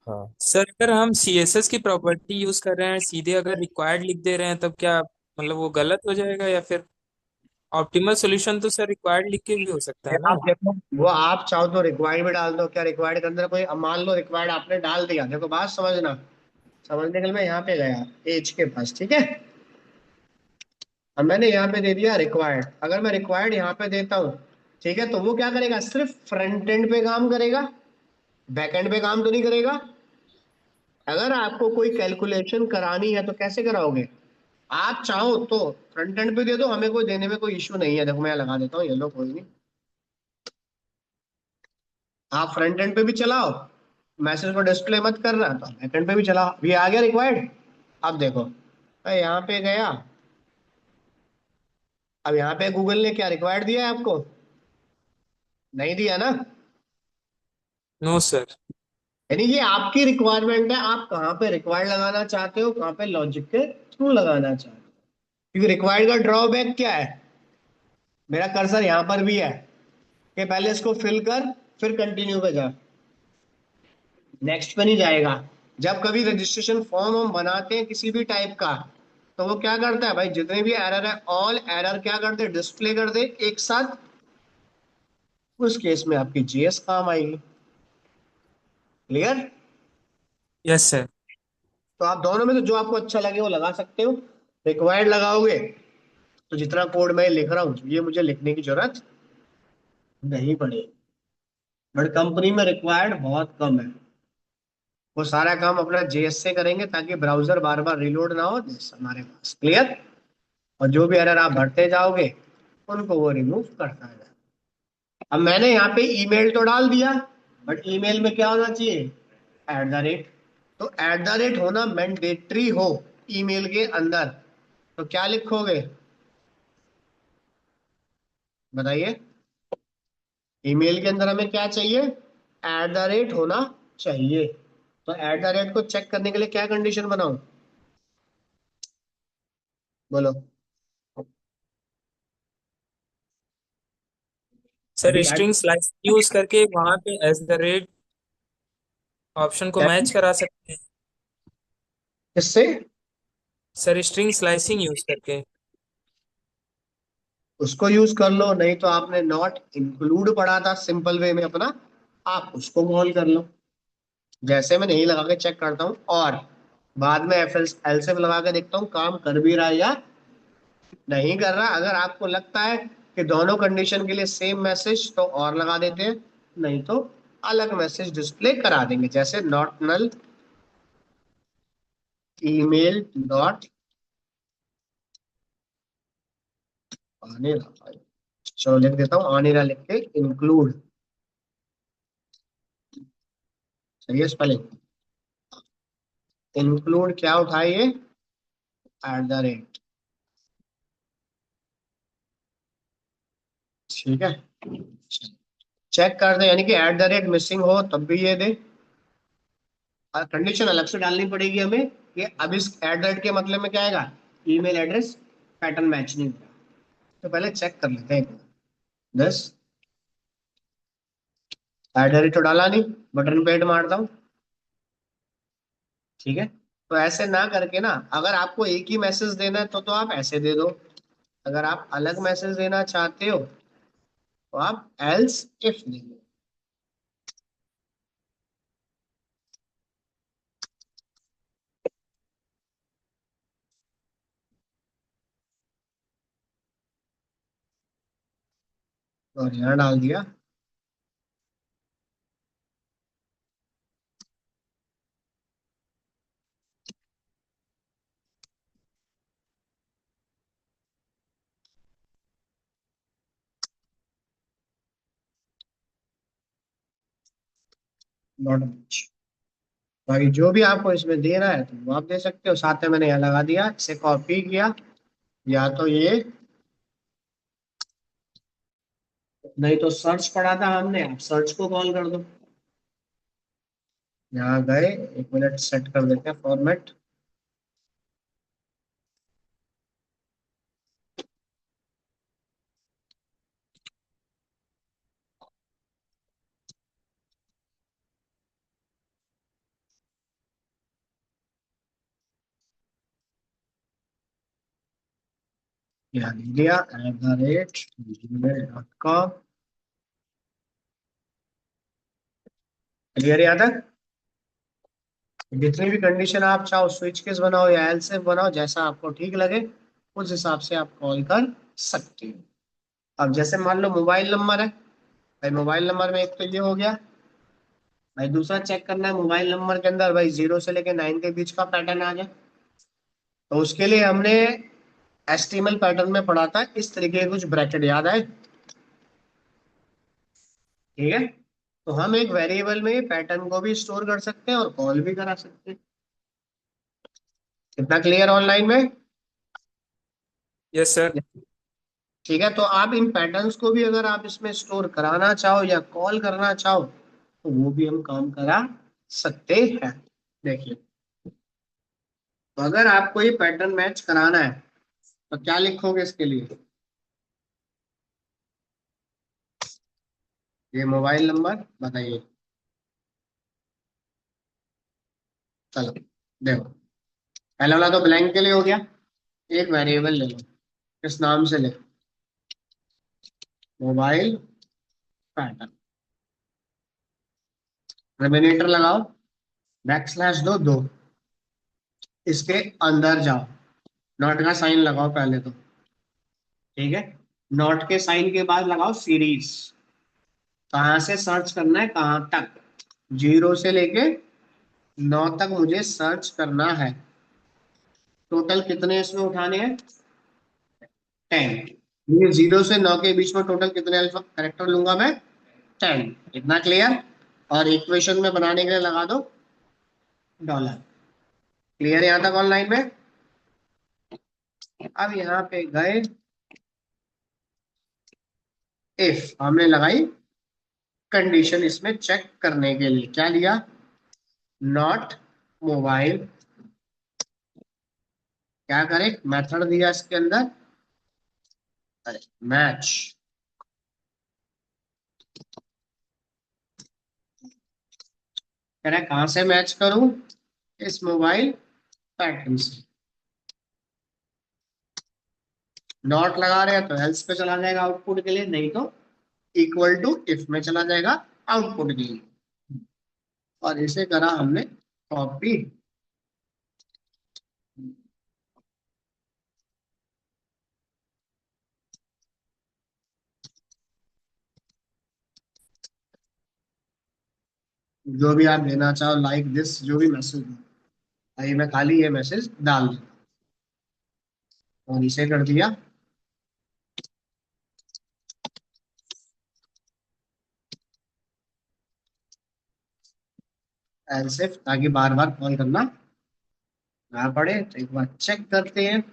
S2: हाँ
S5: सर अगर हम CSS की प्रॉपर्टी यूज कर रहे हैं सीधे, अगर रिक्वायर्ड लिख दे रहे हैं तब क्या मतलब वो गलत हो जाएगा, या फिर ऑप्टिमल सॉल्यूशन तो सर रिक्वायर्ड लिख के भी हो सकता है ना?
S1: आप देखो, वो आप चाहो तो रिक्वायर्ड भी डाल दो। क्या रिक्वायर्ड के अंदर कोई, अब मान लो रिक्वायर्ड आपने डाल दिया, देखो बात समझना, समझने के लिए मैं यहाँ पे गया एज के पास, ठीक है। अब मैंने यहाँ पे दे दिया रिक्वायर्ड। अगर मैं रिक्वायर्ड यहाँ पे देता हूँ, ठीक है, तो वो क्या करेगा, सिर्फ फ्रंट एंड पे काम करेगा, बैक एंड पे काम तो नहीं करेगा। अगर आपको कोई कैलकुलेशन करानी है तो कैसे कराओगे, आप चाहो तो फ्रंट एंड पे दे दो, हमें कोई देने में कोई इश्यू नहीं है। देखो मैं यहाँ लगा देता हूँ, ये लो, कोई नहीं। आप फ्रंट एंड पे भी चलाओ, मैसेज को डिस्प्ले मत करना तो बैक एंड पे भी चलाओ। ये आ गया रिक्वायर्ड। अब देखो मैं यहाँ पे गया, अब यहाँ पे गूगल ने क्या रिक्वायर्ड दिया है आपको, नहीं दिया ना।
S5: No sir.
S1: यानी ये आपकी रिक्वायरमेंट है, आप कहाँ पे रिक्वायर्ड लगाना चाहते हो, कहाँ पे लॉजिक के थ्रू लगाना चाहते हो। क्योंकि रिक्वायर्ड का ड्रॉबैक क्या है, मेरा कर्सर यहाँ पर भी है कि पहले इसको फिल कर, फिर कंटिन्यू पे जा, नेक्स्ट पे नहीं जाएगा। जब कभी रजिस्ट्रेशन फॉर्म हम बनाते हैं किसी भी टाइप का, तो वो क्या करता है भाई, जितने भी एरर है ऑल एरर क्या कर दे, डिस्प्ले कर दे एक साथ। उस केस में आपकी जीएस काम आएगी। क्लियर।
S5: Yes sir.
S1: तो आप दोनों में से जो आपको अच्छा लगे वो लगा सकते हो। रिक्वायर्ड लगाओगे तो जितना कोड मैं लिख रहा हूँ ये मुझे लिखने की जरूरत नहीं पड़ेगी। बट कंपनी में रिक्वायर्ड बहुत कम है, वो सारा काम अपना जेएस से करेंगे ताकि ब्राउजर बार बार रिलोड ना हो हमारे पास। क्लियर। और जो भी एरर आप भरते जाओगे उनको वो रिमूव करता है। अब मैंने यहाँ पे ईमेल तो डाल दिया, बट ईमेल में क्या होना चाहिए, एट द रेट। तो एट द रेट होना मैंडेटरी हो ईमेल के अंदर, तो क्या लिखोगे बताइए। ईमेल के अंदर हमें क्या चाहिए, एट द रेट होना चाहिए। तो एट द रेट को चेक करने के लिए क्या कंडीशन बनाऊं, बोलो।
S5: सर
S1: अभी
S5: स्ट्रिंग स्लाइस यूज करके वहां पे एज द रेट ऑप्शन को मैच करा सकते हैं।
S1: किससे?
S5: सर स्ट्रिंग स्लाइसिंग यूज करके।
S1: उसको यूज कर लो, नहीं तो आपने नॉट इंक्लूड पढ़ा था सिंपल वे में अपना, आप उसको कॉल कर लो। जैसे मैं नहीं लगा के चेक करता हूँ और बाद में एफ एल से लगा के देखता हूँ काम कर भी रहा है या नहीं कर रहा। अगर आपको लगता है कि दोनों कंडीशन के लिए सेम मैसेज, तो और लगा देते हैं, नहीं तो अलग मैसेज डिस्प्ले करा देंगे, जैसे नॉट नल ईमेल डॉट आने रहा। चलो लिख देता हूँ आने रहा लिख के इंक्लूड, सही है स्पेलिंग। इंक्लूड क्या उठाइए, एट द रेट, ठीक है। चेक कर दे, यानी कि एट द रेट मिसिंग हो तब भी ये दे। कंडीशन अलग से डालनी पड़ेगी हमें कि अब इस एट द रेट के मतलब में क्या आएगा, ईमेल एड्रेस पैटर्न मैच नहीं हुआ। तो पहले चेक कर लेते हैं। 10 एट द रेट तो डाला नहीं, बटन पे हिट मारता हूँ, ठीक है। तो ऐसे ना करके ना, अगर आपको एक ही मैसेज देना है तो आप ऐसे दे दो। अगर आप अलग मैसेज देना चाहते हो तो आप एल्स इफ दे दो। और यहाँ डाल दिया नॉट मैच। बाकी जो भी आपको इसमें देना है तो वो आप दे सकते हो। साथ में मैंने यहाँ लगा दिया, इसे कॉपी किया, या तो ये, नहीं तो सर्च पढ़ा था हमने, आप सर्च को कॉल कर दो। यहाँ गए, 1 मिनट सेट कर देते हैं फॉर्मेट। यहाँ लिख दिया at the rate gmail.com। Clear यहाँ तक? जितनी भी कंडीशन आप चाहो, स्विच केस बनाओ या एल्स इफ बनाओ, जैसा आपको ठीक लगे उस हिसाब से आप कॉल कर सकते हो। अब जैसे मान लो मोबाइल नंबर है, भाई मोबाइल नंबर में एक तो ये हो गया। भाई दूसरा चेक करना है मोबाइल नंबर के अंदर भाई 0 से लेके 9 के बीच का पैटर्न आ जाए। तो उसके लिए हमने एचटीएमएल पैटर्न में पढ़ा था इस तरीके के कुछ ब्रैकेट, याद है? ठीक है। तो हम एक वेरिएबल में पैटर्न को भी स्टोर कर सकते हैं और कॉल भी करा सकते हैं। कितना क्लियर ऑनलाइन में?
S5: Yes sir.
S1: ठीक है। तो आप इन पैटर्न्स को भी अगर आप इसमें स्टोर कराना चाहो या कॉल करना चाहो तो वो भी हम काम करा सकते हैं। देखिए, तो अगर आपको ये पैटर्न मैच कराना है तो क्या लिखोगे इसके लिए, ये मोबाइल नंबर बताइए। चलो देखो, पहला वाला तो ब्लैंक के लिए हो गया। एक वेरिएबल ले लो, किस नाम से ले, मोबाइल पैटर्न। टर्मिनेटर लगाओ, बैकस्लैश दो दो, इसके अंदर जाओ, नॉट का साइन लगाओ पहले तो, ठीक है। नॉट के साइन के बाद लगाओ सीरीज। कहाँ से सर्च करना है, कहाँ तक, 0 से लेके 9 तक मुझे सर्च करना है। टोटल कितने इसमें उठाने हैं, 10। ये 0 से 9 के बीच में टोटल कितने अल्फा करेक्टर लूंगा मैं, 10। इतना क्लियर? और इक्वेशन में बनाने के लिए लगा दो डॉलर। क्लियर यहाँ तक ऑनलाइन में? अब यहाँ पे गए, इफ हमने लगाई कंडीशन इसमें चेक करने के लिए, क्या लिया, नॉट मोबाइल, क्या करें, मेथड दिया इसके अंदर, अरे मैच, कह रहा है कहां से मैच करूं, इस मोबाइल पैटर्न से। नॉट लगा रहे हैं तो एल्स पे चला जाएगा आउटपुट के लिए, नहीं तो इक्वल टू इफ में चला जाएगा आउटपुट के लिए। और इसे करा हमने कॉपी, जो भी आप देना चाहो, लाइक दिस, जो भी मैसेज हो, भाई मैं खाली ये मैसेज डाल दूँ और इसे कर दिया एल्सिफ, ताकि बार बार कॉल करना ना पड़े। तो एक बार चेक करते हैं,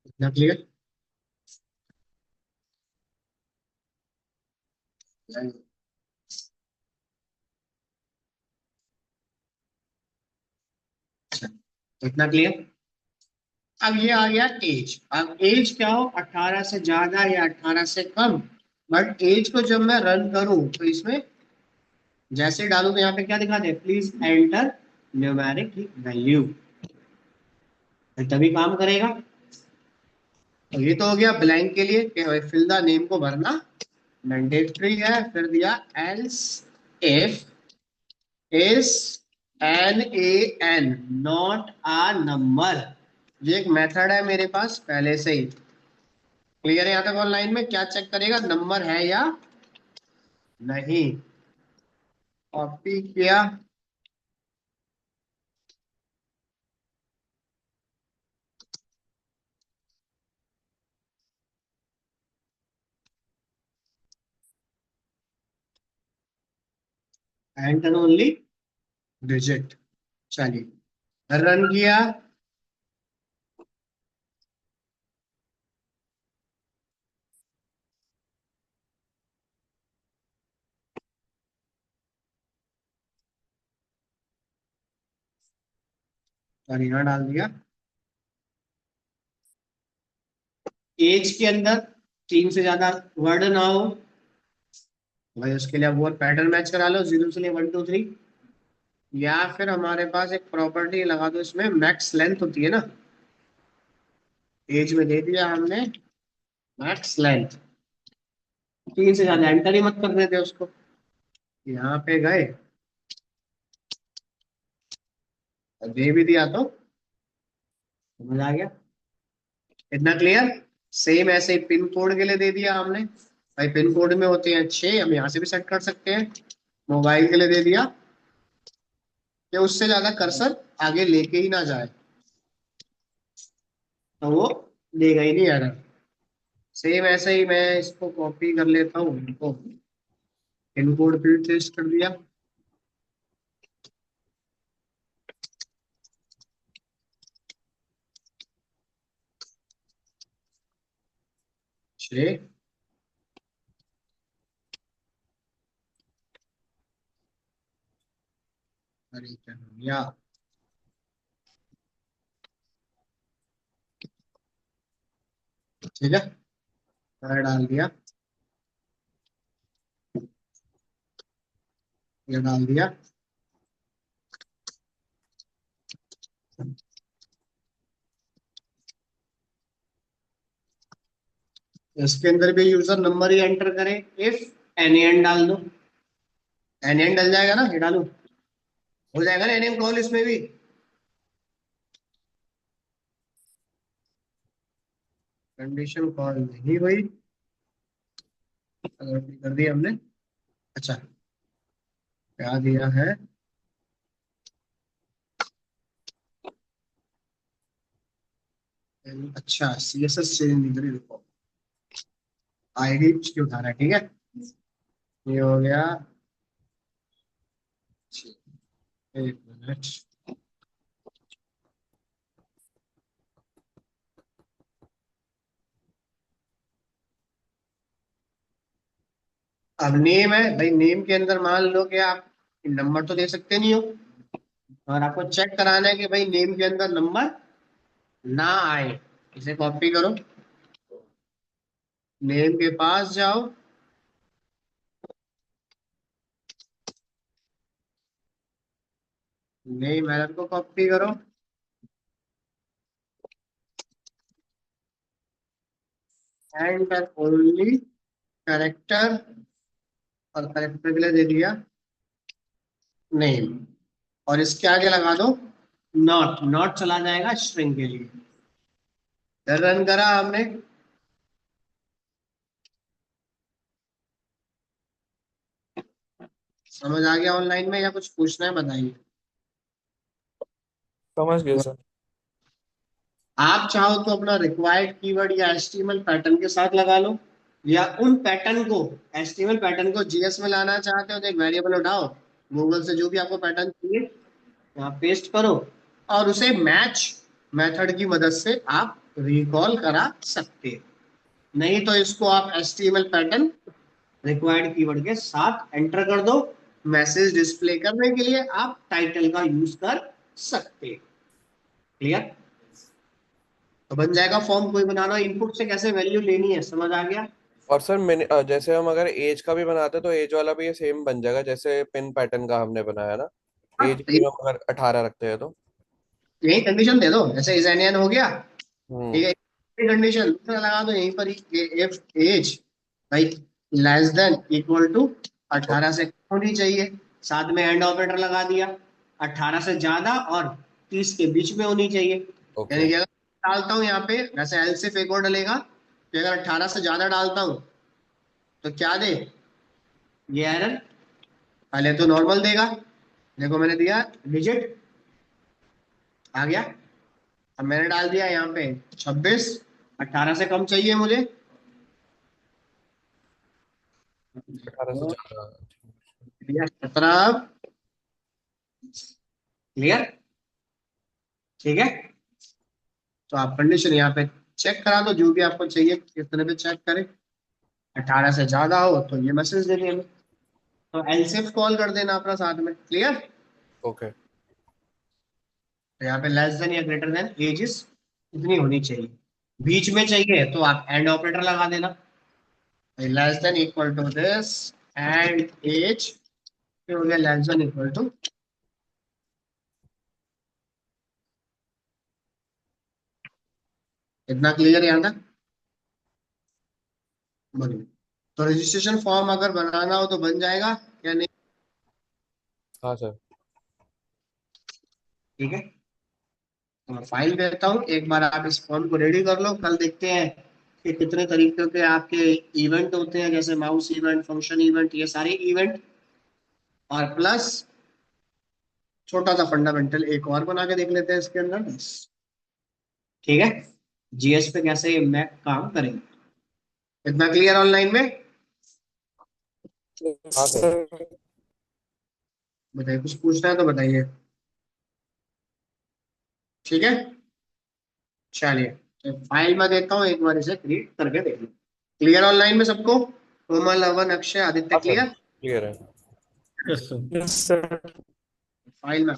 S1: इतना क्लियर। इतना क्लियर। अब ये आ गया एज। अब एज क्या हो, 18 से ज्यादा या 18 से कम। बट एज को जब मैं रन करूं तो इसमें जैसे डालूं तो यहाँ पे क्या दिखा दे, प्लीज एंटर न्यूमेरिक वैल्यू, तभी काम करेगा। तो ये तो हो गया ब्लैंक के लिए कि फिल द नेम को भरना मैंडेटरी है। फिर दिया else if is N A N not a number, ये एक मेथड है मेरे पास पहले से ही। क्लियर है यहाँ तक ऑनलाइन में? क्या चेक करेगा, नंबर है या नहीं। कॉपी किया, एंटर ओनली डिजिट, चलिए रन किया। और यहाँ डाल दिया एज के अंदर 3 से ज्यादा वर्ड ना हो भाई, उसके लिए अब वो पैटर्न मैच करा लो 0 से लिए 1 2 3। या फिर हमारे पास एक प्रॉपर्टी लगा दो, इसमें मैक्स लेंथ होती है ना, एज में दे दिया हमने मैक्स लेंथ, 3 से ज्यादा एंटर ही मत कर देते उसको। यहाँ पे गए, दे भी दिया तो समझ आ गया। इतना क्लियर। सेम ऐसे ही पिन कोड के लिए दे दिया हमने, भाई पिन कोड में होते हैं 6, हम यहाँ से भी सेट कर सकते हैं। मोबाइल के लिए दे दिया कि उससे ज्यादा कर्सर आगे लेके ही ना जाए, तो वो देगा ही नहीं एरर। सेम ऐसे ही मैं इसको कॉपी कर लेता हूँ, इनको पिन कोड पे पेस्ट कर दिया। छः, अरे क्या हो गया, ठीक है, मैं डाल दिया, ये डाल दिया। इसके अंदर भी यूजर नंबर ही एंटर करे, इफ एन डाल दो, एन डल जाएगा ना, ये डालू हो जाएगा ना एन कॉल इसमें भी। कंडीशन कॉल नहीं हुई, कर दिया हमने। अच्छा, क्या दिया है? अच्छा, CSS चेंज नहीं करी, देखो आईडी क्यों उठा रहा है, ठीक है। ये हो गया। एक मिनट। अब नेम है भाई, नेम के अंदर मान लो कि आप नंबर तो दे सकते नहीं हो, और आपको चेक कराना है कि भाई नेम के अंदर नंबर ना आए। इसे कॉपी करो, नेम के पास जाओ, नेम एरर को कॉपी करो, एंड ओनली करेक्टर, और करेक्टर के लिए दे दिया नेम, और इसके आगे लगा दो नॉट। नॉट चला जाएगा स्ट्रिंग के लिए। फिर रन करा हमने, समझ आ गया ऑनलाइन में, या कुछ पूछना है बताइए।
S5: समझ गए सर।
S1: आप चाहो तो अपना रिक्वायर्ड कीवर्ड या एचटीएमएल पैटर्न के साथ लगा लो, या उन पैटर्न को, एचटीएमएल पैटर्न को जीएस में लाना चाहते हो तो एक वेरिएबल उठाओ, गूगल से जो भी आपको पैटर्न चाहिए वहां पेस्ट करो, और उसे मैच मेथड की मदद से आप रिकॉल करा सकते हैं। नहीं तो इसको आप एचटीएमएल पैटर्न रिक्वायर्ड कीवर्ड के साथ एंटर कर दो। मैसेज डिस्प्ले करने के लिए आप टाइटल का यूज कर सकते हैं। क्लियर? तो बन जाएगा फॉर्म, कोई बनाना, इनपुट से कैसे वैल्यू लेनी है, समझ आ गया?
S2: और सर मैंने जैसे हम अगर एज का भी बनाते तो एज वाला भी ये सेम बन जाएगा जैसे पिन पैटर्न का हमने बनाया ना।
S1: हाँ,
S2: एज
S1: तो
S2: मिनिमम अगर 18 रखते हैं तो।
S1: यही कंडीशन दे दो, जैसे इज हो गया,
S2: हम्म।
S1: ठीक है। कंडीशन दूसरा लगा दो यहीं पर ही, इफ एज भाई लेस देन इक्वल टू 18 से कम होनी चाहिए, साथ में एंड ऑपरेटर लगा दिया। 18 से ज्यादा और 30 के बीच में होनी चाहिए।
S2: ओके।
S1: यानी कि अगर डालता हूँ यहाँ पे, वैसे एलसिफ एक और डलेगा कि अगर 18 से ज्यादा डालता हूँ तो क्या दे ये एरर। पहले तो नॉर्मल देगा, देखो मैंने दिया डिजिट, आ गया। अब मैंने डाल दिया यहाँ पे 26, 18 से कम चाहिए मुझे,
S2: 18 से ज्यादा।
S1: दिया 17। क्लियर? ठीक है। तो आप कंडीशन यहाँ पे चेक करा दो, जो भी आपको चाहिए कितने पे चेक करें। 18 से ज्यादा हो तो ये मैसेज दे देंगे, तो एलसीएफ कॉल कर देना अपना साथ में। क्लियर?
S2: ओके।
S1: तो यहाँ पे लेस देन या ग्रेटर देन एजिस इतनी होनी चाहिए। बीच में चाहिए तो आप एंड ऑपरेटर लगा देना, less than equal to this and as, फिर हो गया लेस देन इक्वल टू। इतना क्लियर यहाँ तक? बढ़िया। तो रजिस्ट्रेशन फॉर्म अगर बनाना हो तो बन जाएगा या नहीं?
S2: हाँ सर।
S1: ठीक है, तो मैं फाइल देता हूँ, एक बार आप इस फॉर्म को रेडी कर लो। कल देखते हैं कि कितने तरीके के आपके इवेंट होते हैं, जैसे माउस इवेंट, फंक्शन इवेंट, ये सारे इवेंट, और प्लस छोटा सा फंडामेंटल एक और बना के देख लेते हैं इसके अंदर। ठीक है, जीएस पे कैसे मैक काम करेंगे। इतना क्लियर ऑनलाइन में?
S2: हाँ सर।
S5: सर
S1: बताइए, कुछ पूछना है तो बताइए। ठीक है, चलिए तो फाइल में देता हूँ, एक बार इसे क्रिएट करके देख लो। क्लियर ऑनलाइन में सबको? कोमल, अवन, अक्षय, आदित्य,
S2: हाँ सर
S1: क्लियर?
S2: क्लियर है।
S3: Yes sir.
S5: Yes sir.
S1: File में